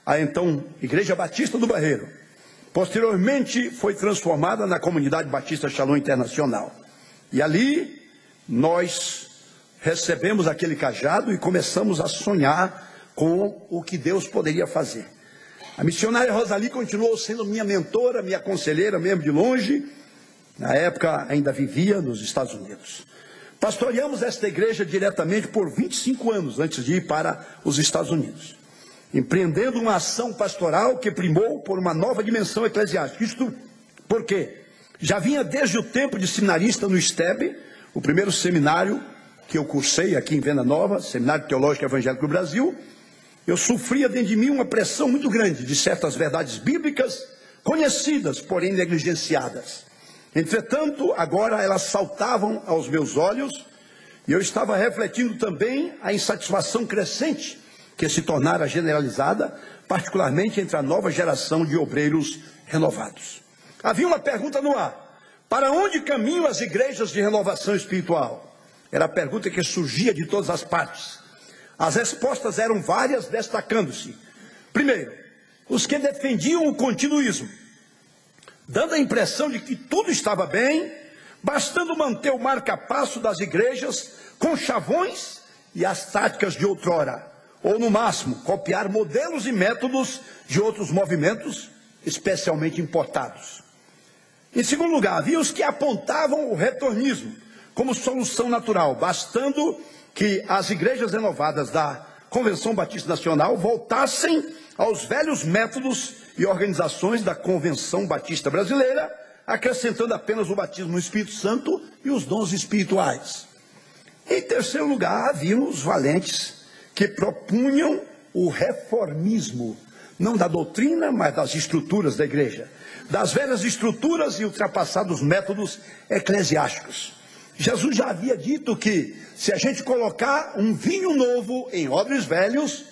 a então Igreja Batista do Barreiro, posteriormente foi transformada na Comunidade Batista Shalom Internacional. E ali nós recebemos aquele cajado e começamos a sonhar com o que Deus poderia fazer. A missionária Rosalie continuou sendo minha mentora, minha conselheira, mesmo de longe. Na época ainda vivia nos Estados Unidos. Pastoreamos esta igreja diretamente por 25 anos, antes de ir para os Estados Unidos, empreendendo uma ação pastoral que primou por uma nova dimensão eclesiástica. Isto porque já vinha desde o tempo de seminarista no STEB, o primeiro seminário que eu cursei aqui em Venda Nova, Seminário Teológico Evangélico do Brasil, eu sofria dentro de mim uma pressão muito grande de certas verdades bíblicas conhecidas, porém negligenciadas. Entretanto, agora elas saltavam aos meus olhos e eu estava refletindo também a insatisfação crescente que se tornara generalizada, particularmente entre a nova geração de obreiros renovados. Havia uma pergunta no ar: para onde caminham as igrejas de renovação espiritual? Era a pergunta que surgia de todas as partes. As respostas eram várias, destacando-se: primeiro, os que defendiam o continuismo, dando a impressão de que tudo estava bem, bastando manter o marca-passo das igrejas com chavões e as táticas de outrora, ou no máximo, copiar modelos e métodos de outros movimentos, especialmente importados. Em segundo lugar, havia os que apontavam o retornismo como solução natural, bastando que as igrejas renovadas da Convenção Batista Nacional voltassem aos velhos métodos e organizações da Convenção Batista Brasileira, acrescentando apenas o batismo no Espírito Santo e os dons espirituais. Em terceiro lugar, havia os valentes que propunham o reformismo, não da doutrina, mas das estruturas da igreja, das velhas estruturas e ultrapassados métodos eclesiásticos. Jesus já havia dito que se a gente colocar um vinho novo em odres velhos,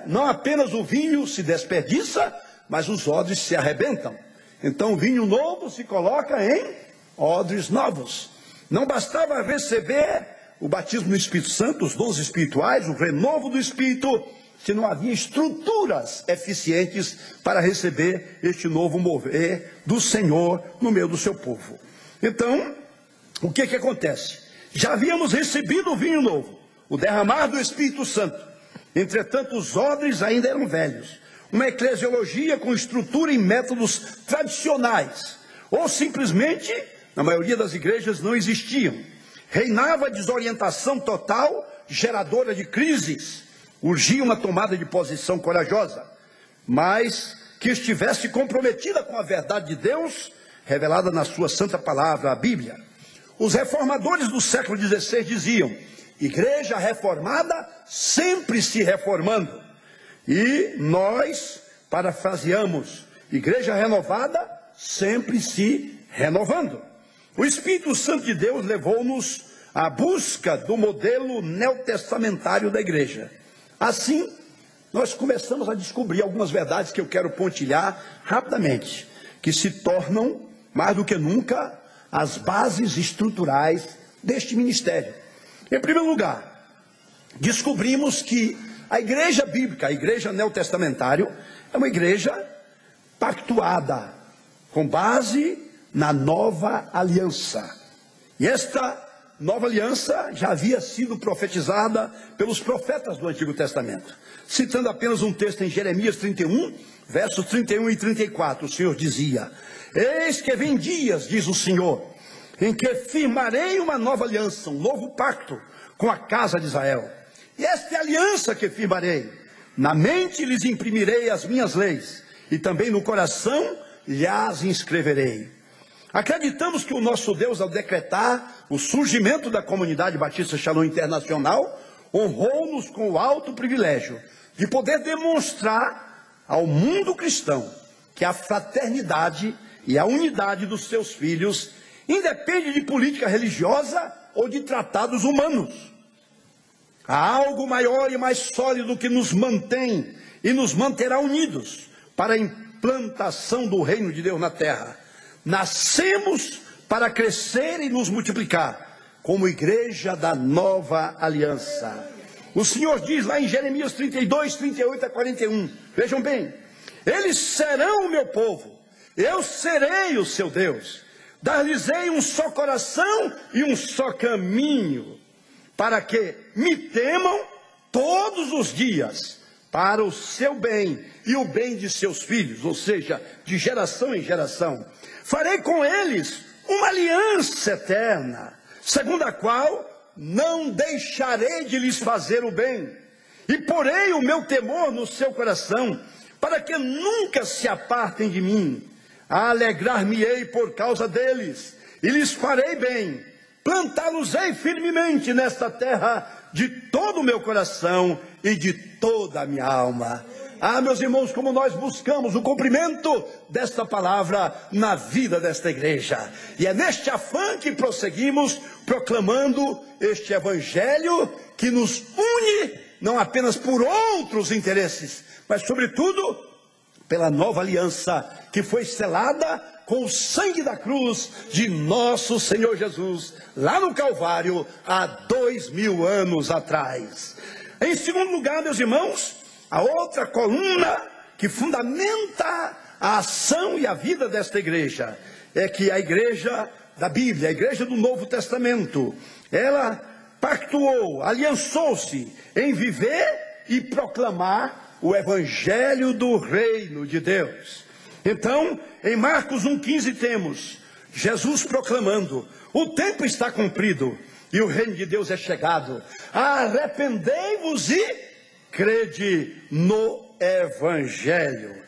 não apenas o vinho se desperdiça, mas os odres se arrebentam. Então o vinho novo se coloca em odres novos. Não bastava receber o batismo no Espírito Santo, os dons espirituais, o renovo do Espírito, se não havia estruturas eficientes para receber este novo mover do Senhor no meio do seu povo. Então, o que acontece? Já havíamos recebido o vinho novo, o derramar do Espírito Santo. Entretanto, os odres ainda eram velhos. Uma eclesiologia com estrutura e métodos tradicionais, ou simplesmente, na maioria das igrejas, não existiam. Reinava a desorientação total, geradora de crises. Urgia uma tomada de posição corajosa, mas que estivesse comprometida com a verdade de Deus, revelada na sua santa palavra, a Bíblia. Os reformadores do século XVI diziam: igreja reformada sempre se reformando. E nós parafraseamos: igreja renovada sempre se renovando. O Espírito Santo de Deus levou-nos à busca do modelo neotestamentário da igreja. Assim, nós começamos a descobrir algumas verdades que eu quero pontilhar rapidamente, que se tornam, mais do que nunca, as bases estruturais deste ministério. Em primeiro lugar, descobrimos que a igreja bíblica, a igreja neotestamentária, é uma igreja pactuada, com base na nova aliança. E esta nova aliança já havia sido profetizada pelos profetas do Antigo Testamento. Citando apenas um texto em Jeremias 31, versos 31 e 34, o Senhor dizia: eis que vem dias, diz o Senhor, em que firmarei uma nova aliança, um novo pacto com a casa de Israel. E esta é a aliança que firmarei. Na mente lhes imprimirei as minhas leis, e também no coração lhes inscreverei. Acreditamos que o nosso Deus, ao decretar o surgimento da comunidade Batista Shalom Internacional, honrou-nos com o alto privilégio de poder demonstrar ao mundo cristão que a fraternidade e a unidade dos seus filhos independe de política religiosa ou de tratados humanos. Há algo maior e mais sólido que nos mantém e nos manterá unidos para a implantação do reino de Deus na terra. Nascemos para crescer e nos multiplicar como igreja da nova aliança. O Senhor diz lá em Jeremias 32, 38 a 41, vejam bem: eles serão o meu povo, eu serei o seu Deus, dar-lhes-ei um só coração e um só caminho, para que me temam todos os dias, para o seu bem e o bem de seus filhos, ou seja, de geração em geração. Farei com eles uma aliança eterna, segundo a qual não deixarei de lhes fazer o bem, e porei o meu temor no seu coração, para que nunca se apartem de mim. Alegrar-me-ei por causa deles, e lhes farei bem, plantá-los-ei firmemente nesta terra de todo o meu coração e de toda a minha alma. Ah, meus irmãos, como nós buscamos o cumprimento desta palavra na vida desta igreja. E é neste afã que prosseguimos proclamando este evangelho que nos une, não apenas por outros interesses, mas sobretudo pela nova aliança que foi selada com o sangue da cruz de nosso Senhor Jesus, lá no Calvário, há 2000 anos atrás. Em segundo lugar, meus irmãos, a outra coluna que fundamenta a ação e a vida desta igreja é que a igreja da Bíblia, a igreja do Novo Testamento, ela pactuou, aliançou-se em viver e proclamar o evangelho do reino de Deus. Então, em Marcos 1,15 temos Jesus proclamando: o tempo está cumprido e o reino de Deus é chegado. Arrependei-vos e crede no evangelho.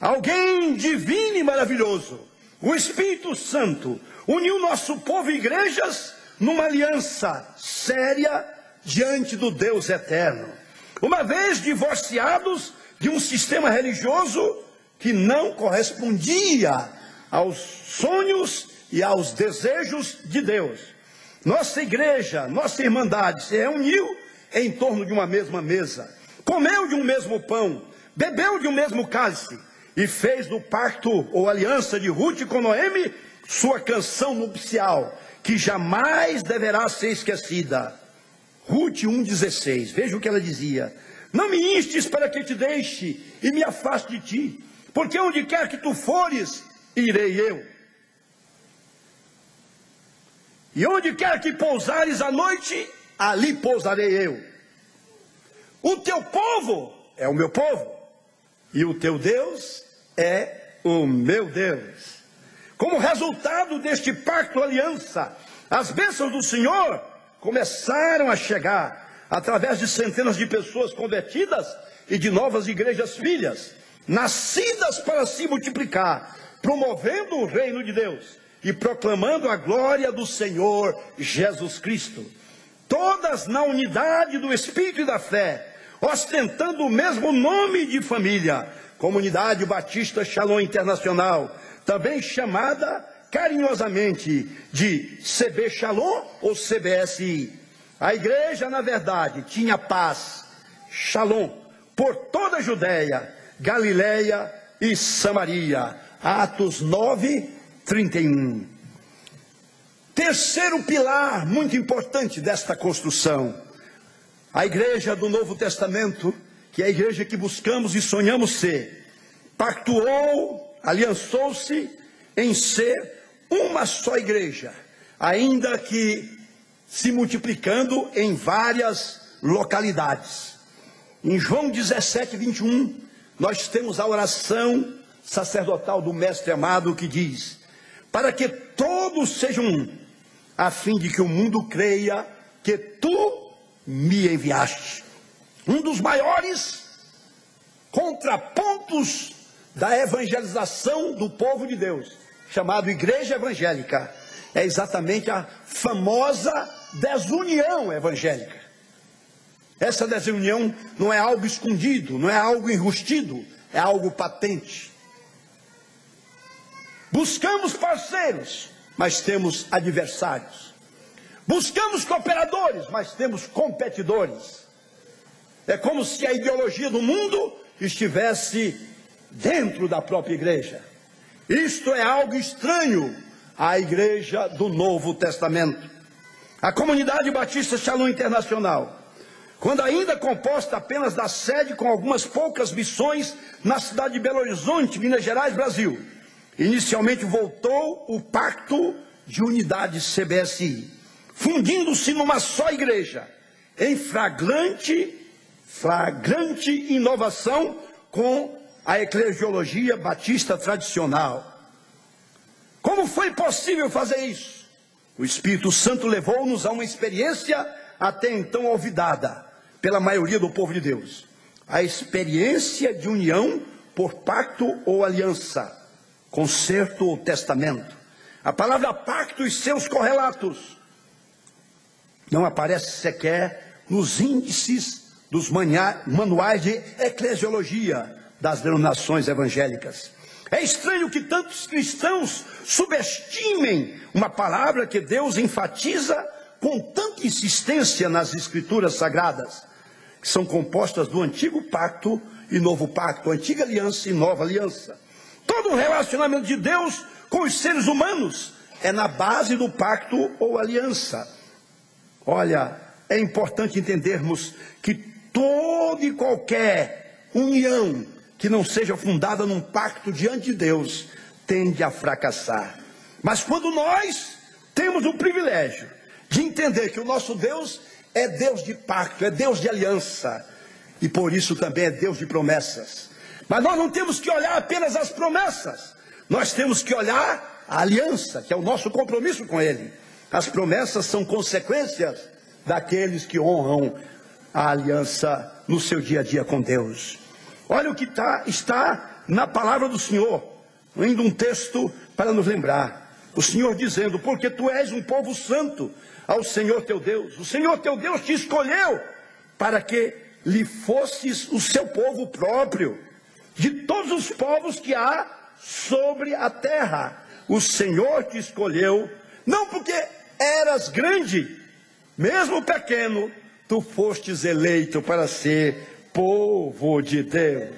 Alguém divino e maravilhoso, o Espírito Santo, uniu nosso povo e igrejas numa aliança séria diante do Deus eterno. Uma vez divorciados de um sistema religioso que não correspondia aos sonhos e aos desejos de Deus, nossa igreja, nossa irmandade se reuniu em torno de uma mesma mesa, comeu de um mesmo pão, bebeu de um mesmo cálice e fez do pacto ou aliança de Ruth com Noemi sua canção nupcial, que jamais deverá ser esquecida. Ruth 1,16, veja o que ela dizia: não me instes para que te deixe e me afaste de ti, porque onde quer que tu fores, irei eu. E onde quer que pousares à noite, ali pousarei eu. O teu povo é o meu povo, e o teu Deus é o meu Deus. Como resultado deste pacto aliança, as bênçãos do Senhor começaram a chegar através de centenas de pessoas convertidas e de novas igrejas filhas, nascidas para se multiplicar, promovendo o reino de Deus e proclamando a glória do Senhor Jesus Cristo. Todas na unidade do Espírito e da fé, ostentando o mesmo nome de família, Comunidade Batista Shalom Internacional, também chamada carinhosamente de CB Shalom ou CBSI. A igreja, na verdade, tinha paz, Shalom, por toda a Judéia, Galileia e Samaria. Atos 9:31. Terceiro pilar muito importante desta construção: a igreja do Novo Testamento, que é a igreja que buscamos e sonhamos ser, pactuou, aliançou-se em ser uma só igreja, ainda que se multiplicando em várias localidades. Em João 17:21, nós temos a oração sacerdotal do Mestre amado que diz: para que todos sejam um, a fim de que o mundo creia que tu me enviaste. Um dos maiores contrapontos da evangelização do povo de Deus, chamado Igreja Evangélica, é exatamente a famosa desunião evangélica. Essa desunião não é algo escondido, não é algo enrustido, é algo patente. Buscamos parceiros, mas temos adversários. Buscamos cooperadores, mas temos competidores. É como se a ideologia do mundo estivesse dentro da própria igreja. Isto é algo estranho à igreja do Novo Testamento. A Comunidade Batista Shalom Internacional, quando ainda composta apenas da sede com algumas poucas missões na cidade de Belo Horizonte, Minas Gerais, Brasil, inicialmente voltou o pacto de unidade CBSI, fundindo-se numa só igreja, em flagrante inovação com a eclesiologia batista tradicional. Como foi possível fazer isso? O Espírito Santo levou-nos a uma experiência até então olvidada pela maioria do povo de Deus: a experiência de união por pacto ou aliança, concerto ou testamento. A palavra pacto e seus correlatos, Não aparece sequer nos índices dos manuais de eclesiologia das denominações evangélicas. É estranho que tantos cristãos subestimem uma palavra que Deus enfatiza com tanta insistência nas escrituras sagradas, que são compostas do antigo pacto e novo pacto, antiga aliança e nova aliança. Todo o relacionamento de Deus com os seres humanos é na base do pacto ou aliança. Olha, é importante entendermos que toda e qualquer união que não seja fundada num pacto diante de Deus tende a fracassar. Mas quando nós temos o privilégio de entender que o nosso Deus é Deus de pacto, é Deus de aliança, e por isso também é Deus de promessas. Mas nós não temos que olhar apenas as promessas, nós temos que olhar a aliança, que é o nosso compromisso com Ele. As promessas são consequências daqueles que honram a aliança no seu dia a dia com Deus. Olha o que está na palavra do Senhor, ainda um texto para nos lembrar. O Senhor dizendo: porque tu és um povo santo ao Senhor teu Deus. O Senhor teu Deus te escolheu para que lhe fosses o seu povo próprio, de todos os povos que há sobre a terra. O Senhor te escolheu, não porque eras grande, mesmo pequeno, tu fostes eleito para ser povo de Deus.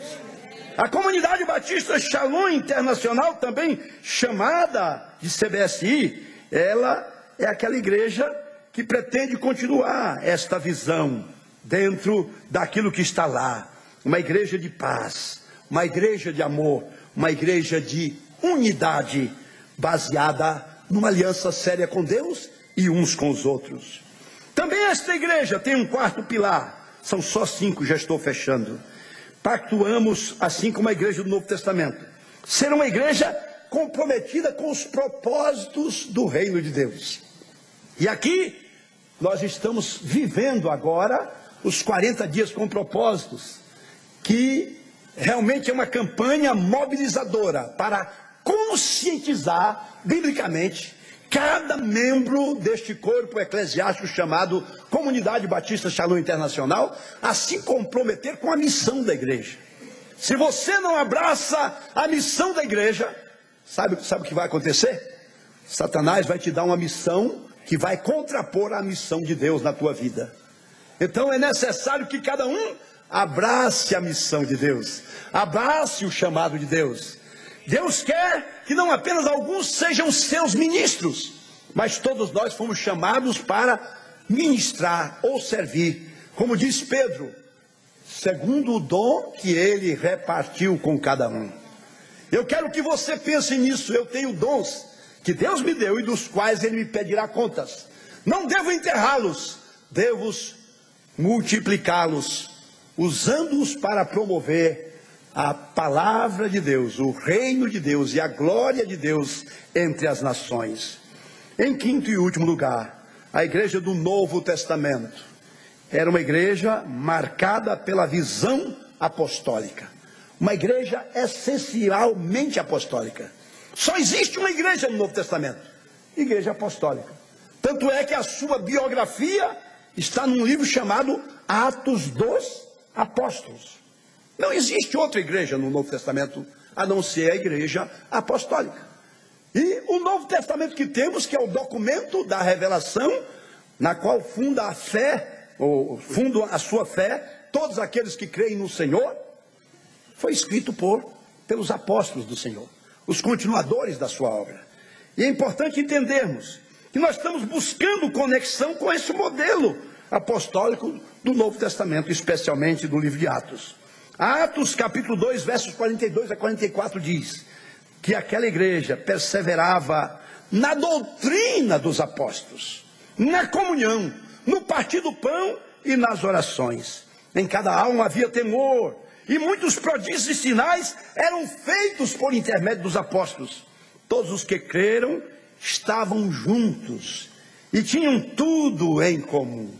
A Comunidade Batista Shalom Internacional, também chamada de CBSI, ela é aquela igreja que pretende continuar esta visão dentro daquilo que está lá. Uma igreja de paz, uma igreja de amor, uma igreja de unidade, baseada numa aliança séria com Deus e uns com os outros. Também esta igreja tem um quarto pilar. São só 5, já estou fechando. Pactuamos, assim como a igreja do Novo Testamento, ser uma igreja comprometida com os propósitos do reino de Deus. E aqui nós estamos vivendo agora os 40 dias com propósitos, que realmente é uma campanha mobilizadora para conscientizar biblicamente cada membro deste corpo eclesiástico chamado Comunidade Batista Shalom Internacional a se comprometer com a missão da igreja. Se você não abraça a missão da igreja, sabe o que vai acontecer? Satanás vai te dar uma missão que vai contrapor a missão de Deus na tua vida. Então é necessário que cada um abrace a missão de Deus, abrace o chamado de Deus. Deus quer que não apenas alguns sejam seus ministros, mas todos nós fomos chamados para ministrar ou servir, como diz Pedro, segundo o dom que ele repartiu com cada um. Eu quero que você pense nisso. Eu tenho dons que Deus me deu e dos quais ele me pedirá contas. Não devo enterrá-los, devo multiplicá-los, usando-os para promover a palavra de Deus, o reino de Deus e a glória de Deus entre as nações. Em quinto e último lugar, a igreja do Novo Testamento era uma igreja marcada pela visão apostólica, uma igreja essencialmente apostólica. Só existe uma igreja no Novo Testamento, igreja apostólica. Tanto é que a sua biografia está num livro chamado Atos dos Apóstolos. Não existe outra igreja no Novo Testamento a não ser a igreja apostólica. E o Novo Testamento que temos, que é o documento da revelação, na qual funda a fé, ou fundam a sua fé, todos aqueles que creem no Senhor, foi escrito pelos apóstolos do Senhor, os continuadores da sua obra. E é importante entendermos que nós estamos buscando conexão com esse modelo apostólico do Novo Testamento, especialmente do livro de Atos. Atos capítulo 2, versos 42 a 44 diz que aquela igreja perseverava na doutrina dos apóstolos, na comunhão, no partir do pão e nas orações. Em cada alma havia temor, e muitos prodígios e sinais eram feitos por intermédio dos apóstolos. Todos os que creram estavam juntos e tinham tudo em comum.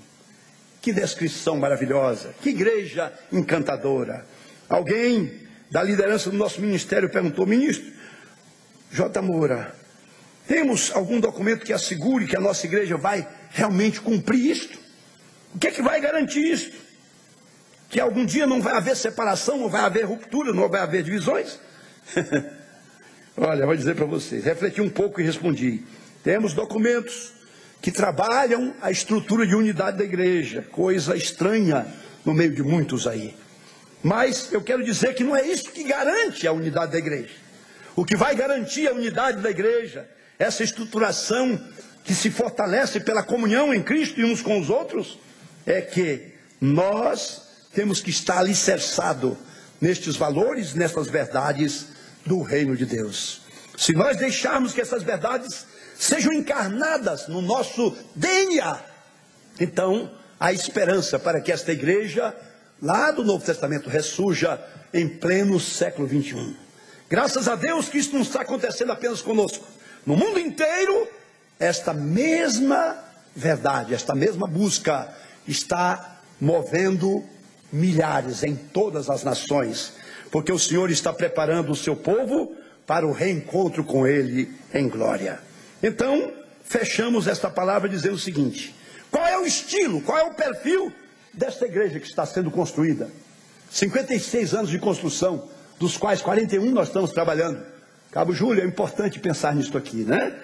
Que descrição maravilhosa, que igreja encantadora. Alguém da liderança do nosso ministério perguntou: ministro J. Moura, Temos algum documento que assegure que a nossa igreja vai realmente cumprir isto? O que é que vai garantir isto? Que algum dia não vai haver separação, não vai haver ruptura, não vai haver divisões? Olha, vou dizer para vocês, refleti um pouco e respondi. Temos documentos que trabalham a estrutura de unidade da igreja, coisa estranha no meio de muitos aí. Mas eu quero dizer que não é isso que garante a unidade da igreja. O que vai garantir a unidade da igreja, essa estruturação que se fortalece pela comunhão em Cristo e uns com os outros, é que nós temos que estar alicerçados nestes valores, nessas verdades do reino de Deus. Se nós deixarmos que essas verdades sejam encarnadas no nosso DNA, então há esperança para que esta igreja, lá do Novo Testamento, ressurja em pleno século 21. Graças a Deus que isso não está acontecendo apenas conosco. No mundo inteiro, esta mesma verdade, esta mesma busca está movendo milhares em todas as nações, porque o Senhor está preparando o seu povo para o reencontro com Ele em glória. Então, fechamos esta palavra dizendo o seguinte: qual é o estilo, qual é o perfil desta igreja que está sendo construída? 56 anos de construção, dos quais 41 nós estamos trabalhando. Cabo Júlio, é importante pensar nisso aqui, né?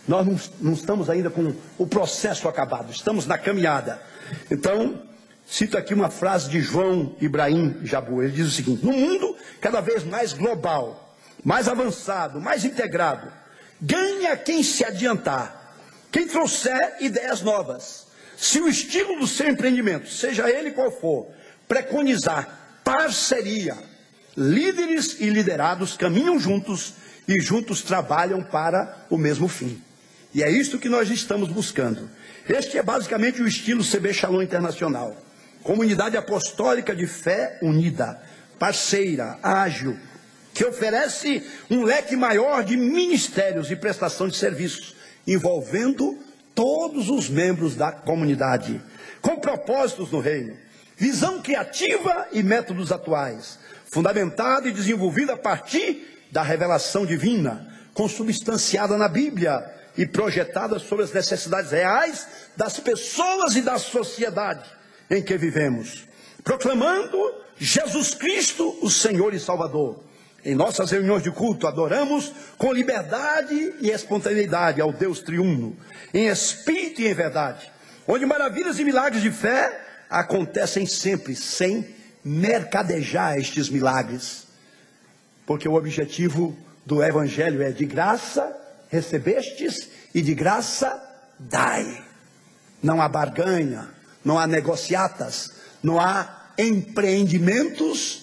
Nós não estamos ainda com o processo acabado, estamos na caminhada. Então, cito aqui uma frase de João Ibrahim Jabu. Ele diz o seguinte: no mundo cada vez mais global, mais avançado, mais integrado, ganha quem se adiantar, quem trouxer ideias novas. Se o estilo do seu empreendimento, seja ele qual for, preconizar parceria, líderes e liderados caminham juntos e juntos trabalham para o mesmo fim. E é isto que nós estamos buscando. Este é basicamente o estilo CB Shalom Internacional. Comunidade apostólica de fé unida, parceira, ágil, que oferece um leque maior de ministérios e prestação de serviços, envolvendo todos os membros da comunidade, com propósitos no reino, visão criativa e métodos atuais, fundamentada e desenvolvida a partir da revelação divina, consubstanciada na Bíblia e projetada sobre as necessidades reais das pessoas e da sociedade em que vivemos, proclamando Jesus Cristo, o Senhor e Salvador. Em nossas reuniões de culto, adoramos com liberdade e espontaneidade ao Deus triuno, em espírito e em verdade, onde maravilhas e milagres de fé acontecem sempre, sem mercadejar estes milagres, porque o objetivo do Evangelho é: de graça recebestes e de graça dai. Não há barganha, não há negociatas, não há empreendimentos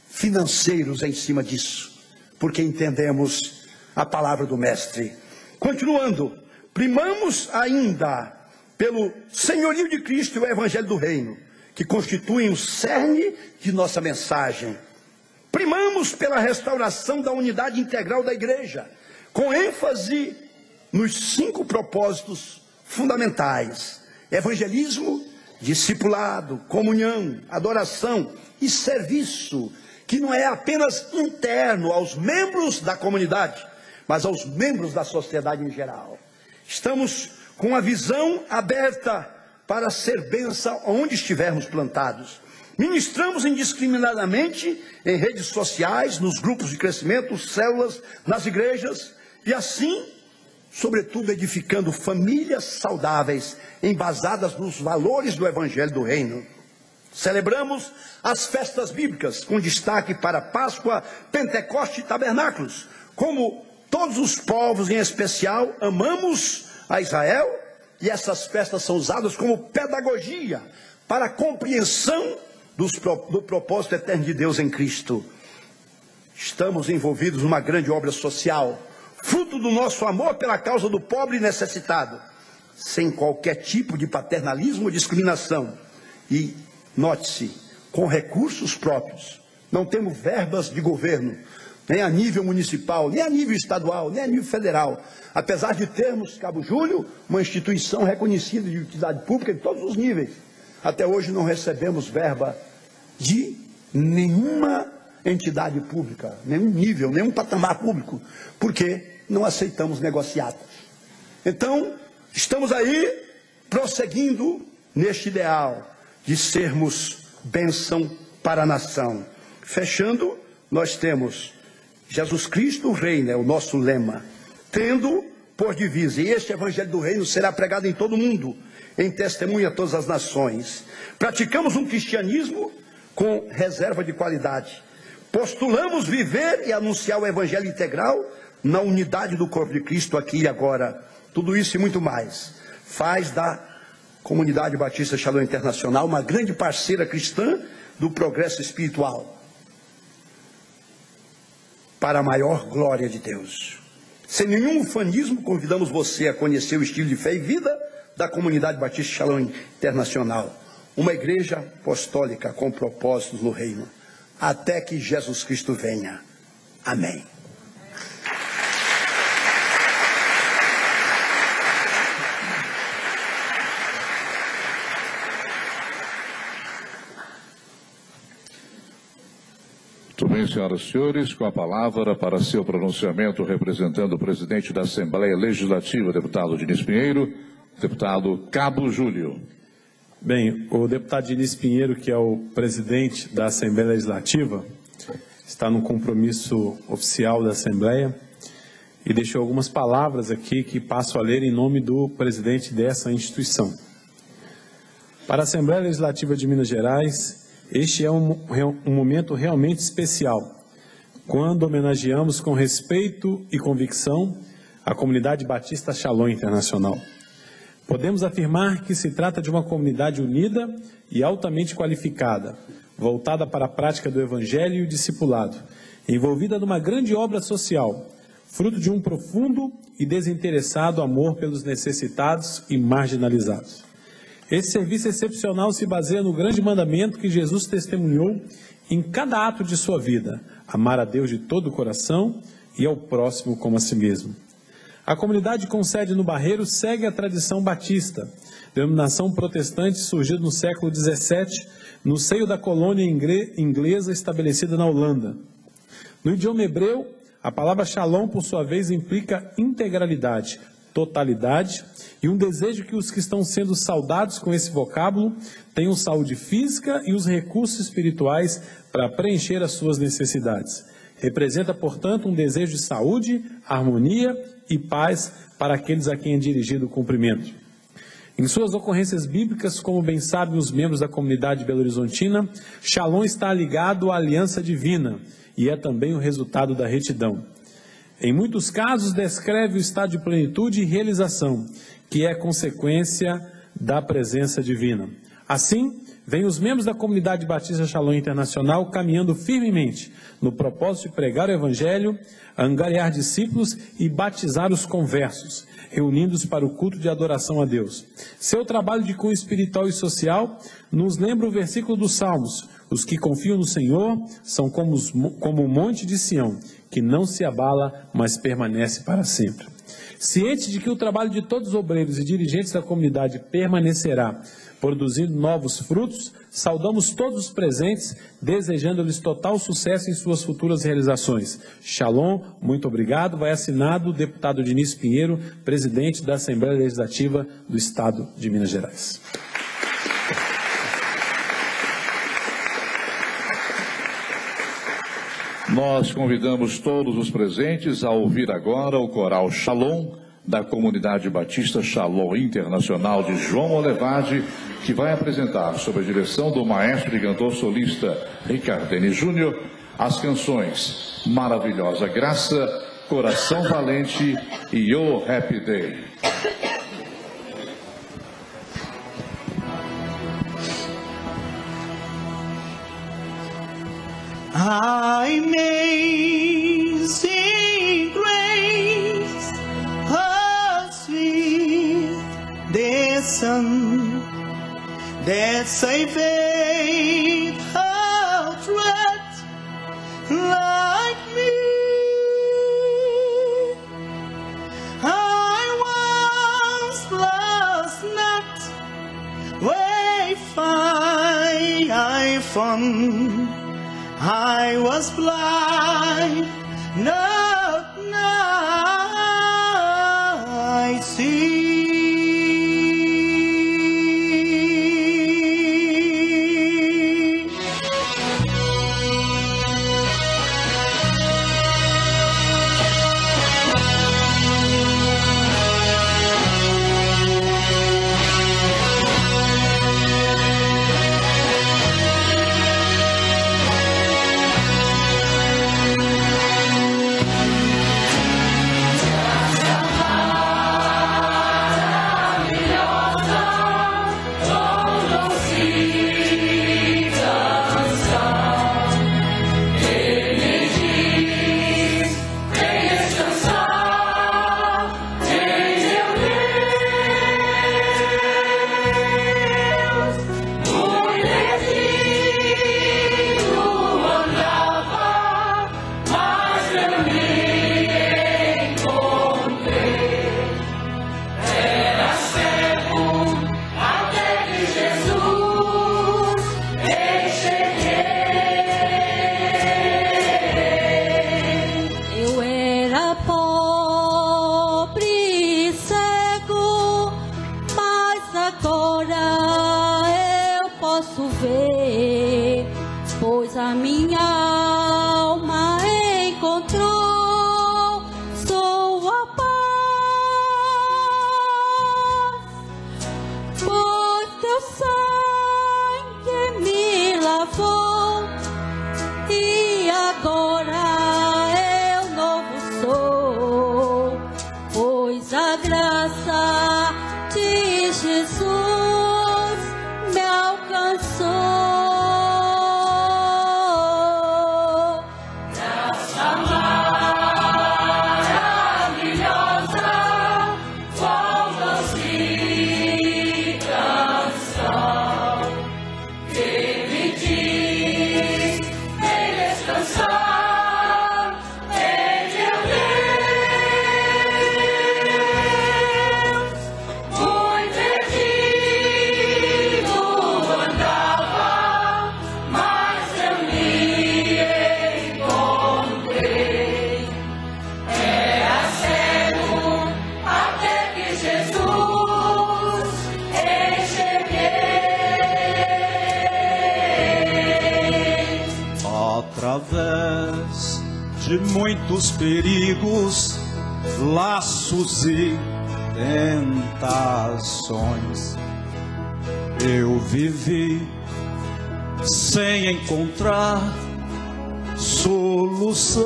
financeiros em cima disso, porque entendemos a palavra do Mestre. Continuando, primamos ainda pelo senhorio de Cristo e o Evangelho do Reino, que constituem o cerne de nossa mensagem. Primamos pela restauração da unidade integral da igreja, com ênfase nos 5 propósitos fundamentais: evangelismo, discipulado, comunhão, adoração e serviço, que não é apenas interno aos membros da comunidade, mas aos membros da sociedade em geral. Estamos com a visão aberta para ser bênção onde estivermos plantados. Ministramos indiscriminadamente em redes sociais, nos grupos de crescimento, células, nas igrejas, e assim, sobretudo, edificando famílias saudáveis, embasadas nos valores do Evangelho do Reino. Celebramos as festas bíblicas, com destaque para Páscoa, Pentecoste e Tabernáculos. Como todos os povos, em especial, amamos a Israel, e essas festas são usadas como pedagogia para a compreensão do propósito eterno de Deus em Cristo. Estamos envolvidos numa grande obra social, fruto do nosso amor pela causa do pobre e necessitado, sem qualquer tipo de paternalismo ou discriminação. E, note-se, com recursos próprios. Não temos verbas de governo, nem a nível municipal, nem a nível estadual, nem a nível federal. Apesar de termos, Cabo Júlio, uma instituição reconhecida de utilidade pública em todos os níveis, até hoje não recebemos verba de nenhuma entidade pública, nenhum nível, nenhum patamar público, porque não aceitamos negociatas. Então, estamos aí prosseguindo neste ideal de sermos bênção para a nação. Fechando, nós temos Jesus Cristo reina, é o nosso lema, tendo por divisa, e este evangelho do reino será pregado em todo o mundo, em testemunho a todas as nações. Praticamos um cristianismo com reserva de qualidade. Postulamos viver e anunciar o evangelho integral na unidade do corpo de Cristo aqui e agora. Tudo isso e muito mais faz da Comunidade Batista Shalom Internacional uma grande parceira cristã do progresso espiritual, para a maior glória de Deus. Sem nenhum ufanismo, convidamos você a conhecer o estilo de fé e vida da Comunidade Batista Shalom Internacional, uma igreja apostólica com propósitos no reino, até que Jesus Cristo venha. Amém. Muito bem, senhoras e senhores, com a palavra para seu pronunciamento, representando o presidente da Assembleia Legislativa, deputado Diniz Pinheiro, deputado Cabo Júlio. Bem, o deputado Diniz Pinheiro, que é o presidente da Assembleia Legislativa, está no compromisso oficial da Assembleia e deixou algumas palavras aqui que passo a ler em nome do presidente dessa instituição. Para a Assembleia Legislativa de Minas Gerais, este é um momento realmente especial, quando homenageamos com respeito e convicção a Comunidade Batista Shalom Internacional. Podemos afirmar que se trata de uma comunidade unida e altamente qualificada, voltada para a prática do Evangelho e o discipulado, envolvida numa grande obra social, fruto de um profundo e desinteressado amor pelos necessitados e marginalizados. Esse serviço excepcional se baseia no grande mandamento que Jesus testemunhou em cada ato de sua vida: amar a Deus de todo o coração e ao próximo como a si mesmo. A comunidade com sede no Barreiro segue a tradição batista, denominação protestante surgida no século XVII, no seio da colônia inglesa estabelecida na Holanda. No idioma hebreu, a palavra shalom, por sua vez, implica integralidade, totalidade e um desejo que os que estão sendo saudados com esse vocábulo tenham saúde física e os recursos espirituais para preencher as suas necessidades. Representa, portanto, um desejo de saúde, harmonia e paz para aqueles a quem é dirigido o cumprimento. Em suas ocorrências bíblicas, como bem sabem os membros da comunidade belo-horizontina, Shalom está ligado à aliança divina e é também o resultado da retidão. Em muitos casos, descreve o estado de plenitude e realização, que é consequência da presença divina. Assim, vêm os membros da Comunidade Batista Shalom Internacional caminhando firmemente no propósito de pregar o Evangelho, angariar discípulos e batizar os conversos, reunindo-os para o culto de adoração a Deus. Seu trabalho de cunho espiritual e social nos lembra o versículo dos Salmos: os que confiam no Senhor são como o monte de Sião, que não se abala, mas permanece para sempre. Ciente de que o trabalho de todos os obreiros e dirigentes da comunidade permanecerá, produzindo novos frutos, saudamos todos os presentes, desejando-lhes total sucesso em suas futuras realizações. Shalom, muito obrigado. Vai assinado o deputado Diniz Pinheiro, presidente da Assembleia Legislativa do Estado de Minas Gerais. Nós convidamos todos os presentes a ouvir agora o coral Shalom da Comunidade Batista Shalom Internacional de João Olevade, que vai apresentar, sob a direção do maestro e cantor solista Ricardene Júnior, as canções Maravilhosa Graça, Coração Valente e Oh Happy Day. Amazing grace, how sweet the sound that saved a wretch like me. I once lost, not wayfind I found. I was blind, not now. agora eu novo sou, pois a graça de Jesus me alcançou. Graça maravilhosa, qual doce canção que me diz em descansar em meu Deus. Muito perdido andava, mas eu me encontrei. Era cego até que Jesus enxerguei. Através de muitos perigos, laços e tentações, eu vivi sem encontrar solução,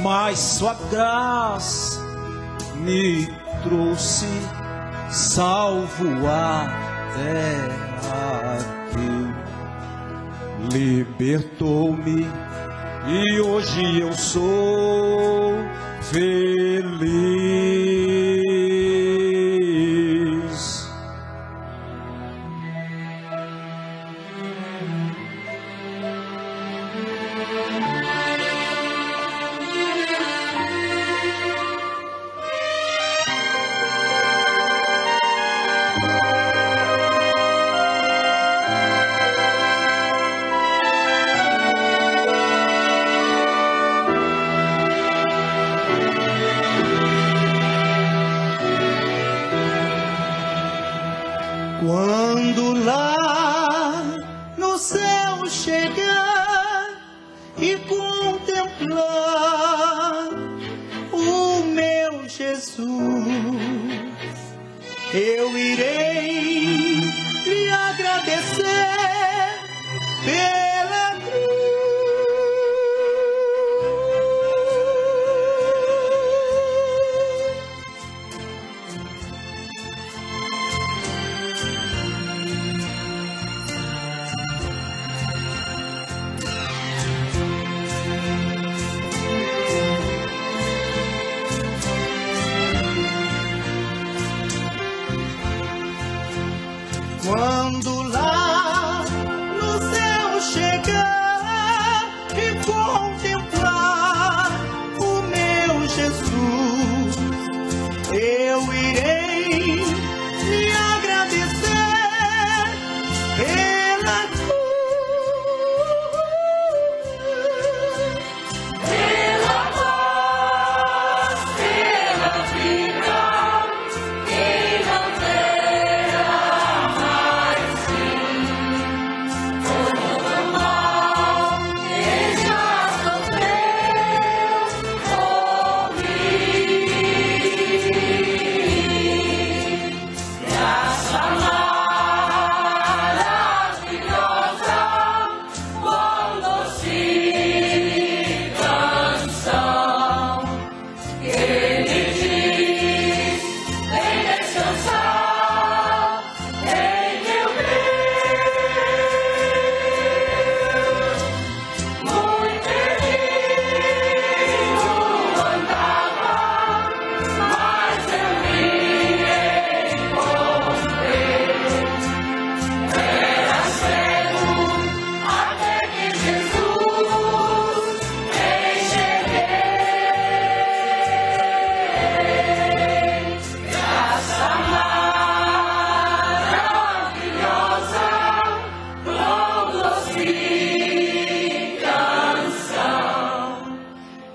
mas sua graça me trouxe salvo até aqui, libertou-me e hoje eu sou feliz. Quando lá no céu chegar e contemplar o meu Jesus, eu irei lhe agradecer pela cruz. Quando lá no céu chegar e contemplar o meu Jesus, eu irei lhe agradecer pela cruz, pela paz, pela vida que não terá mais fim, todo o mal que já sofreu por mim. Graça maravilhosa, qual doce canção que me diz vem descansar em meu Deus. Muito perdido andava, mas eu me encontrei. Era cego até que Jesus enxerguei. Graça maravilhosa, qual doce canção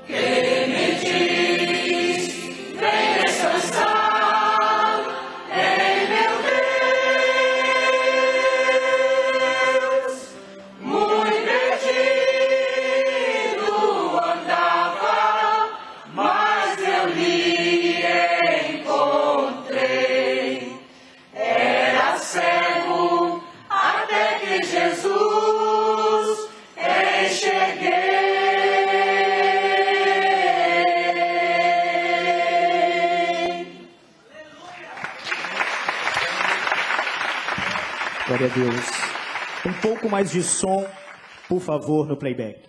que me diz vem descansar em meu Deus. Muito perdido andava, mas eu lhe encontrei. Era cego até que Jesus Glória a Deus. Um pouco mais de som, por favor, no playback.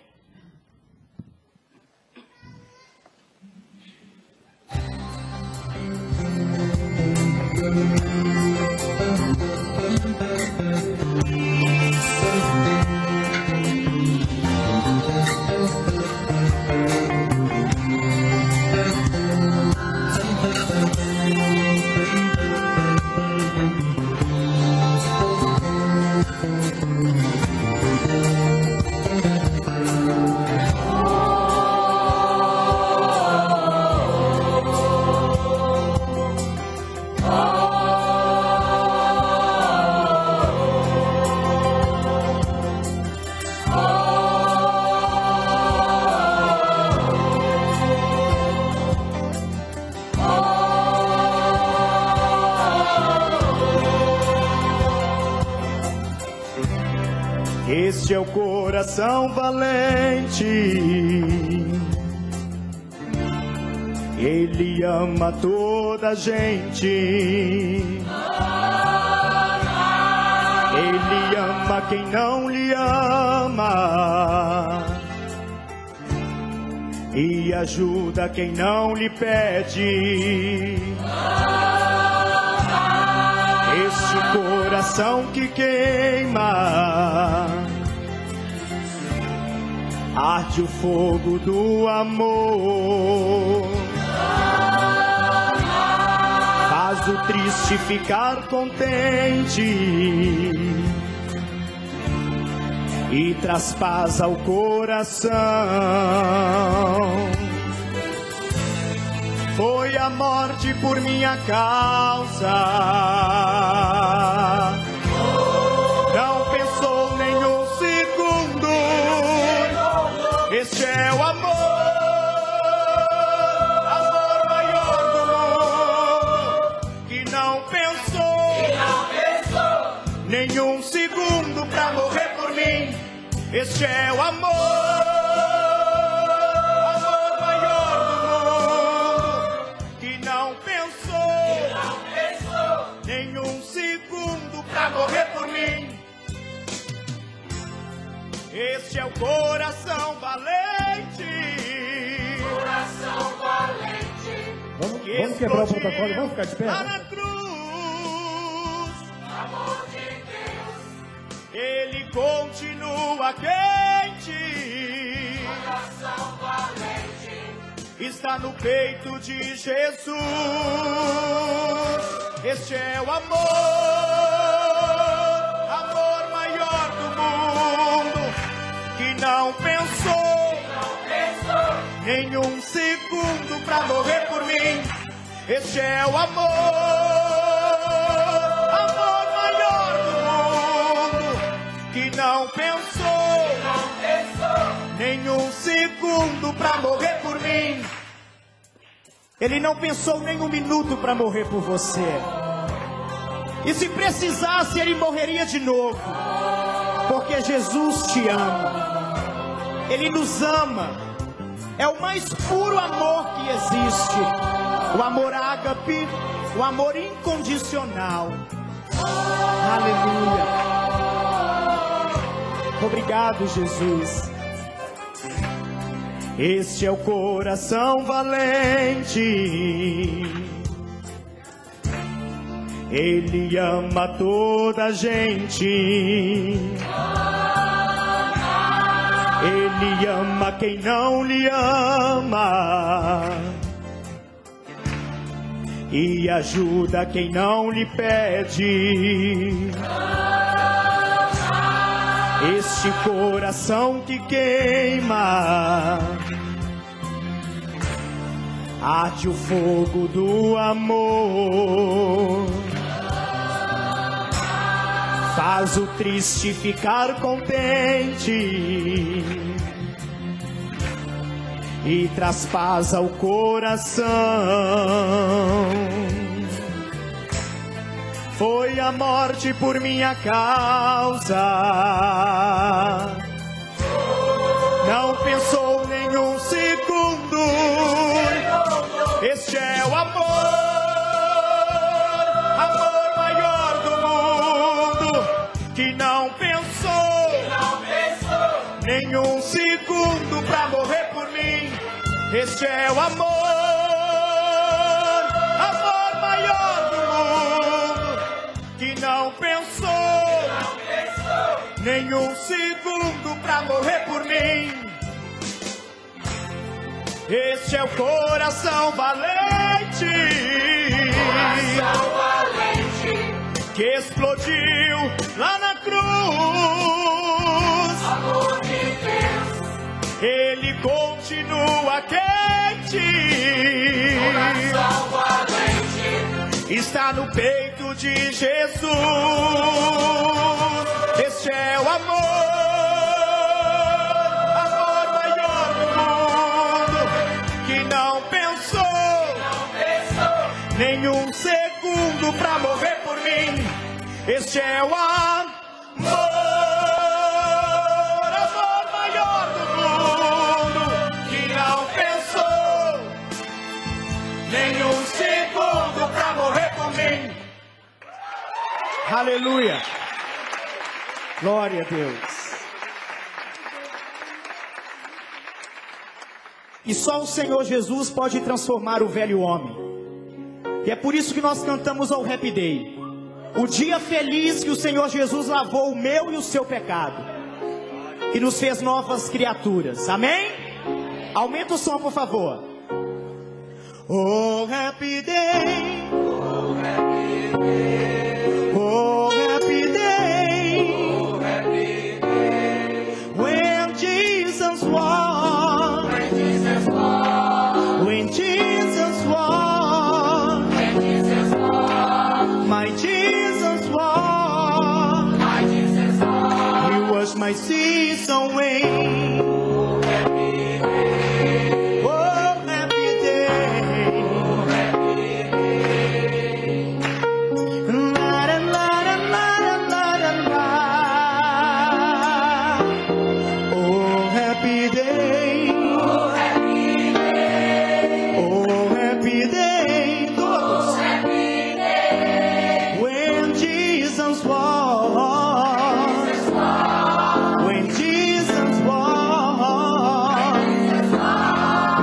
Este é o coração valente, ele ama toda a gente, ele ama quem não lhe ama e ajuda quem não lhe pede. Este coração que queima, arde o fogo do amor, faz o triste ficar contente e traz paz ao coração. Foi a morte por minha causa, não pensou nem um segundo. Este é o amor, amor maior do mundo, que não pensou nenhum segundo pra morrer por mim. Este é o amor. Morrer por mim. Este é o coração valente. Coração valente. Vamos quebrar o protocolo e vamos ficar de pé. Na cruz. Amor de Deus. Ele continua quente. Coração valente. Está no peito de Jesus. Este é o amor. Não pensou nenhum segundo pra morrer por mim. Este é o amor, amor maior do mundo, que não pensou nenhum segundo pra morrer por mim. Ele não pensou nem um minuto pra morrer por você. E se precisasse, ele morreria de novo, porque Jesus te ama. Ele nos ama, é o mais puro amor que existe, o amor ágape, o amor incondicional. Aleluia. Obrigado, Jesus. Este é o coração valente, ele ama toda a gente. Ele ama quem não lhe ama e ajuda quem não lhe pede. Este coração que queima, arde o fogo do amor, faz o triste ficar contente e traz paz ao coração. Foi a morte por minha causa, não pensou nenhum segundo. Este é o amor, amor maior do mundo, nenhum segundo pra morrer por mim. Este é o amor, amor maior do mundo, que não pensou nenhum segundo pra morrer por mim. Este é o coração valente, que explodiu lá na cruz. Amor de Deus, ele continua quente. Coração valente, está no peito de Jesus. Este é o amor, amor maior do mundo, que não pensou nenhum segundo pra morrer por mim. Este é o amor, amor maior do mundo, que não pensou nenhum segundo pra morrer por mim. Aleluia, glória a Deus. E só o Senhor Jesus pode transformar o velho homem. E é por isso que nós cantamos ao Happy Day, o dia feliz que o Senhor Jesus lavou o meu e o seu pecado e nos fez novas criaturas. Amém? Aumenta o som, por favor. Oh, happy day, oh, happy day, oh, happy day, oh, happy day, when Jesus walked, when Jesus walked, when Jesus walked, when Jesus walked, my Jesus walked, my Jesus walked, he washed my sins away. Oh, happy day, oh, happy day, oh, happy day, la la la la la la la, oh, happy day, oh, happy day, oh, happy day, todos, oh, happy day, when Jesus walked, when Jesus walked,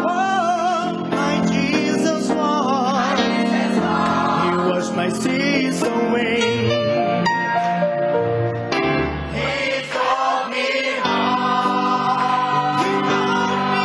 oh, my Jesus walked, he washed my sins away. He taught me how, he taught me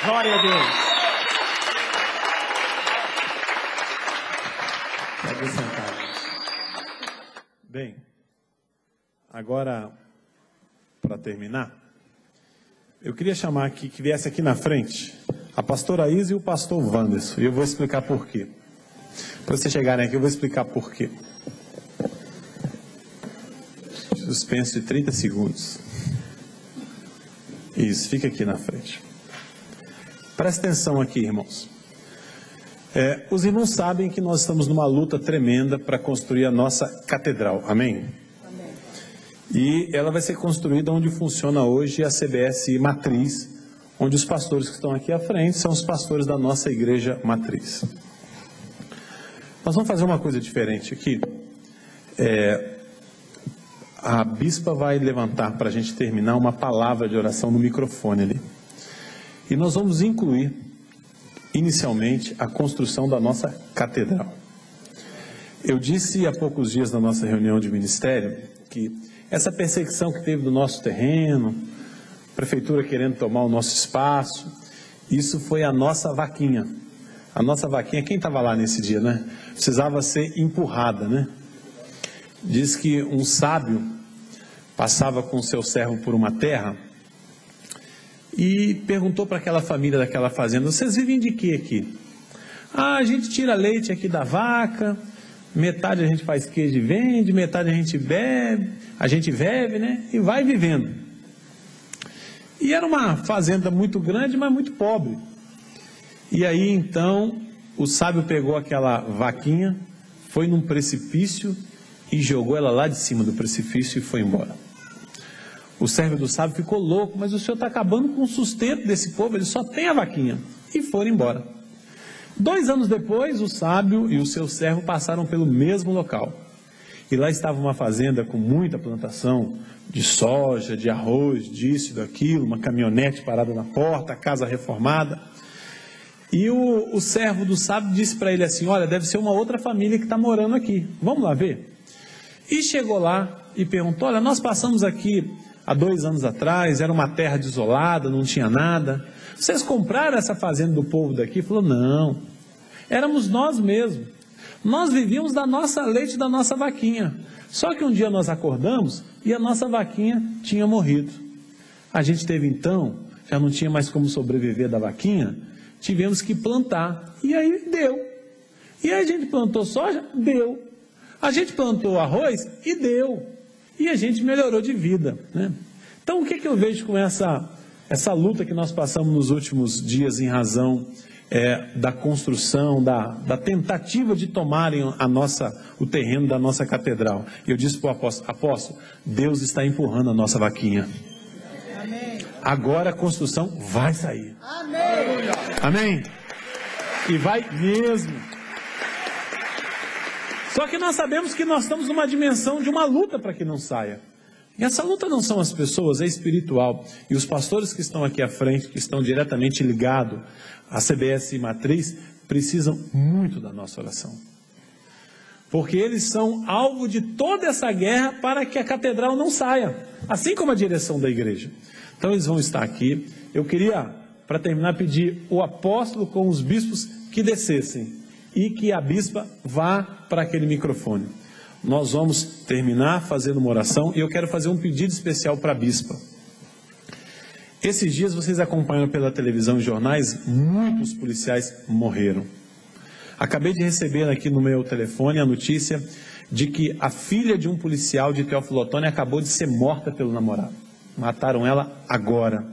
Glória a Deus. Pode sentar. Bem, agora, para terminar, eu queria chamar aqui, que viesse aqui na frente, a pastora Isa e o pastor Wanderson. E eu vou explicar por quê. Para vocês chegarem aqui, eu vou explicar por quê. Suspenso de 30 segundos. Isso, fica aqui na frente. Presta atenção aqui, irmãos. Os irmãos sabem que nós estamos numa luta tremenda para construir a nossa catedral. Amém? Amém. E ela vai ser construída onde funciona hoje a CBS Matriz, onde os pastores que estão aqui à frente são os pastores da nossa igreja matriz. Nós vamos fazer uma coisa diferente aqui. A bispa vai levantar para a gente terminar uma palavra de oração no microfone ali. E nós vamos incluir, inicialmente, a construção da nossa catedral. Eu disse há poucos dias na nossa reunião de ministério que essa perseguição que teve do nosso terreno, a prefeitura querendo tomar o nosso espaço, isso foi a nossa vaquinha. A nossa vaquinha, quem estava lá nesse dia, né? Precisava ser empurrada, né? Diz que um sábio passava com seu servo por uma terra e perguntou para aquela família daquela fazenda: vocês vivem de quê aqui? A gente tira leite aqui da vaca, metade a gente faz queijo e vende, metade a gente bebe, né? E vai vivendo. E era uma fazenda muito grande, mas muito pobre. E aí então o sábio pegou aquela vaquinha, foi num precipício e jogou ela lá de cima do precipício e foi embora. O servo do sábio ficou louco: mas o senhor está acabando com o sustento desse povo, ele só tem a vaquinha. E foram embora. 2 anos depois, o sábio e o seu servo passaram pelo mesmo local. E lá estava uma fazenda com muita plantação de soja, de arroz, disso e daquilo, uma caminhonete parada na porta, a casa reformada. E o servo do sábio disse para ele assim: olha, deve ser uma outra família que está morando aqui, vamos lá ver. E chegou lá e perguntou: olha, nós passamos aqui há 2 anos atrás, era uma terra desolada, não tinha nada. Vocês compraram essa fazenda do povo daqui? Ele falou: não, éramos nós mesmos. Nós vivíamos da nossa leite, da nossa vaquinha. Só que um dia nós acordamos e a nossa vaquinha tinha morrido. A gente teve então, já não tinha mais como sobreviver da vaquinha, tivemos que plantar. E aí deu. E aí a gente plantou soja? Deu. A gente plantou arroz? E deu. E a gente melhorou de vida, né? Então o que eu vejo com essa luta que nós passamos nos últimos dias em razão da construção, da tentativa de tomarem o terreno da nossa catedral? Eu disse para o apóstolo: Deus está empurrando a nossa vaquinha. Amém. Agora a construção vai sair. Amém. Amém. E vai mesmo. Só que nós sabemos que nós estamos numa dimensão de uma luta para que não saia. E essa luta não são as pessoas, é espiritual. E os pastores que estão aqui à frente, que estão diretamente ligados à CBS Matriz, precisam muito da nossa oração. Porque eles são alvo de toda essa guerra para que a catedral não saia, assim como a direção da igreja. Então eles vão estar aqui. Eu queria, para terminar, pedir o apóstolo com os bispos que descessem e que a bispa vá para aquele microfone. Nós vamos terminar fazendo uma oração e eu quero fazer um pedido especial para a bispa. Esses dias vocês acompanham pela televisão e jornais, muitos policiais morreram. Acabei de receber aqui no meu telefone a notícia de que a filha de um policial de Teófilo Otoni acabou de ser morta pelo namorado. Mataram ela agora.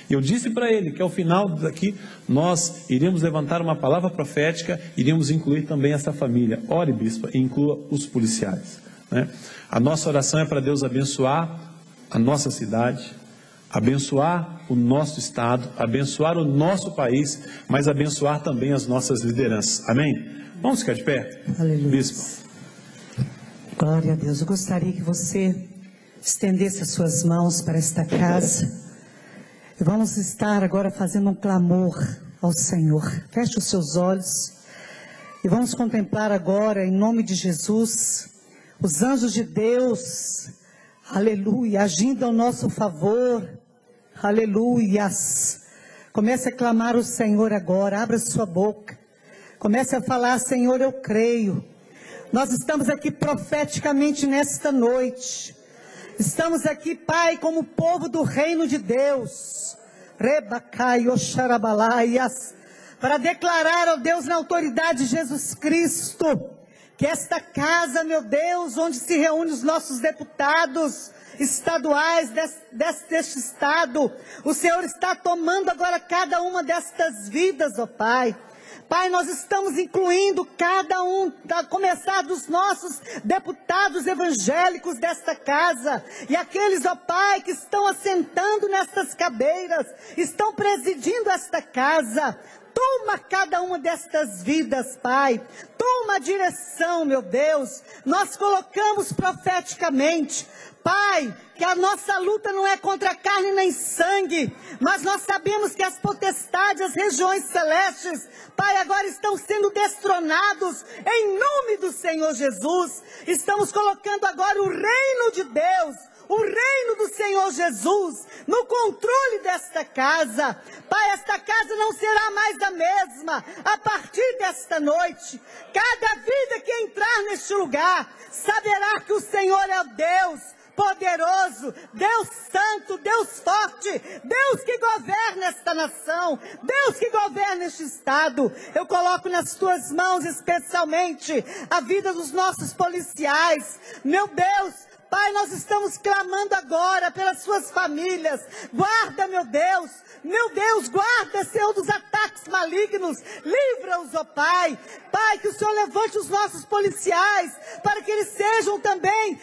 Eu disse para ele que ao final daqui nós iríamos levantar uma palavra profética, iríamos incluir também essa família. Ore, bispa, e inclua os policiais, né? A nossa oração é para Deus abençoar a nossa cidade, abençoar o nosso estado, abençoar o nosso país, mas abençoar também as nossas lideranças. Amém? Vamos ficar de pé? Aleluia. Bispo. Glória a Deus. Eu gostaria que você estendesse as suas mãos para esta casa. Vamos estar agora fazendo um clamor ao Senhor. Feche os seus olhos e vamos contemplar agora, em nome de Jesus, os anjos de Deus, aleluia, agindo ao nosso favor, aleluias. Comece a clamar o Senhor agora, abra sua boca. Comece a falar, Senhor, eu creio. Nós estamos aqui profeticamente nesta noite. Estamos aqui, Pai, como povo do reino de Deus. Para declarar, ó Deus, na autoridade de Jesus Cristo, que esta casa, meu Deus, onde se reúnem os nossos deputados estaduais deste estado, o Senhor está tomando agora cada uma destas vidas, ó Pai. Pai, nós estamos incluindo cada um, a começar dos nossos deputados evangélicos desta casa, e aqueles, ó Pai, que estão assentando nestas cadeiras, estão presidindo esta casa. Toma cada uma destas vidas, Pai. Toma a direção, meu Deus. Nós colocamos profeticamente, Pai, que a nossa luta não é contra carne nem sangue, mas nós sabemos que as potestades, as regiões celestes, Pai, agora estão sendo destronados em nome do Senhor Jesus. Estamos colocando agora o reino de Deus, o reino do Senhor Jesus, no controle desta casa. Pai, esta casa não será mais a mesma a partir desta noite. Cada vida que entrar neste lugar saberá que o Senhor é o Deus poderoso, Deus santo, Deus forte, Deus que governa esta nação, Deus que governa este estado. Eu coloco nas tuas mãos especialmente a vida dos nossos policiais. Meu Deus, Pai, nós estamos clamando agora pelas suas famílias. Guarda, meu Deus, guarda, Senhor, dos ataques malignos. Livra-os, ó Pai. Pai, que o Senhor levante os nossos policiais, para que eles sejam também,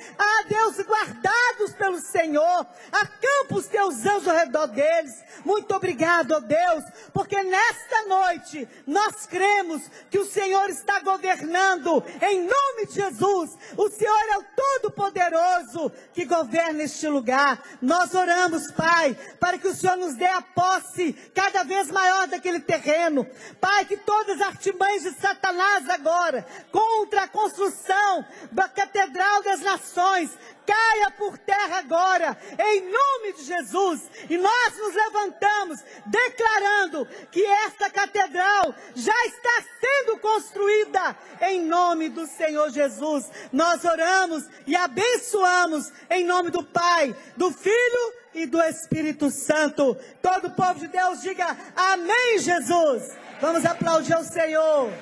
Deus, guardados pelo Senhor. Acampa os teus anjos ao redor deles. Muito obrigado, ó Deus, porque nesta noite nós cremos que o Senhor está governando, em nome de Jesus. O Senhor é o Todo-Poderoso que governa este lugar. Nós oramos, Pai, para que o Senhor nos dê a posse cada vez maior daquele terreno. Pai, que todas as artimanhas de Satanás agora, contra a construção da Catedral das Nações, caia por terra agora, em nome de Jesus. E nós nos levantamos declarando que esta catedral já está sendo construída em nome do Senhor Jesus. Nós oramos e abençoamos em nome do Pai, do Filho e do Espírito Santo. Todo o povo de Deus diga amém, Jesus. Vamos aplaudir ao Senhor.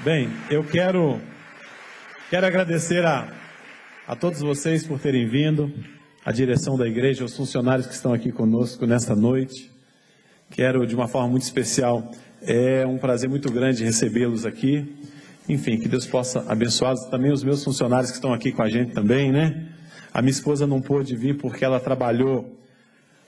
Bem, eu quero agradecer a todos vocês por terem vindo, a direção da igreja, os funcionários que estão aqui conosco nesta noite. Quero, de uma forma muito especial, é um prazer muito grande recebê-los aqui. Enfim, que Deus possa abençoá-los. Também os meus funcionários que estão aqui com a gente também, né? A minha esposa não pôde vir porque ela trabalhou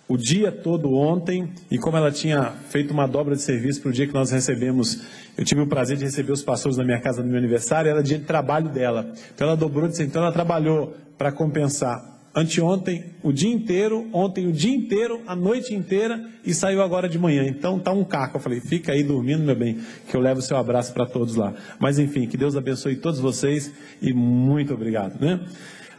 o dia todo ontem, e como ela tinha feito uma dobra de serviço para o dia que nós recebemos, eu tive o prazer de receber os pastores na minha casa no meu aniversário, era dia de trabalho dela, então ela dobrou de serviço, então ela trabalhou para compensar anteontem o dia inteiro, ontem o dia inteiro, a noite inteira, e saiu agora de manhã. Então tá um caco. Eu falei, fica aí dormindo, meu bem, que eu levo o seu abraço para todos lá. Mas enfim, que Deus abençoe todos vocês e muito obrigado, né?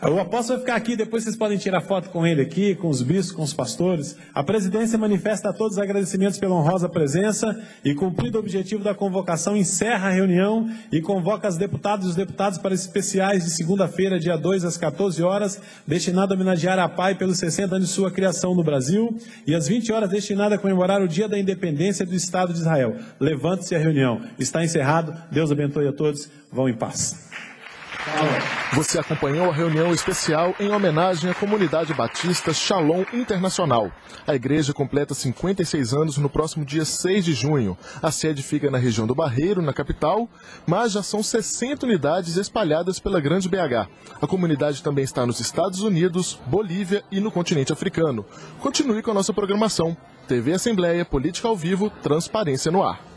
O apóstolo vai ficar aqui, depois vocês podem tirar foto com ele aqui, com os bispos, com os pastores. A presidência manifesta a todos os agradecimentos pela honrosa presença e, cumprido o objetivo da convocação, encerra a reunião e convoca as deputadas e os deputados para especiais de segunda-feira, dia 2, às 14 horas, destinado a homenagear a PAI pelos 60 anos de sua criação no Brasil, e às 20 horas destinado a comemorar o dia da independência do Estado de Israel. Levante-se a reunião. Está encerrado. Deus abençoe a todos. Vão em paz. Você acompanhou a reunião especial em homenagem à comunidade batista Shalom Internacional. A igreja completa 56 anos no próximo dia 6 de junho. A sede fica na região do Barreiro, na capital, mas já são 60 unidades espalhadas pela Grande BH. A comunidade também está nos Estados Unidos, Bolívia e no continente africano. Continue com a nossa programação. TV Assembleia, Política ao Vivo, Transparência no Ar.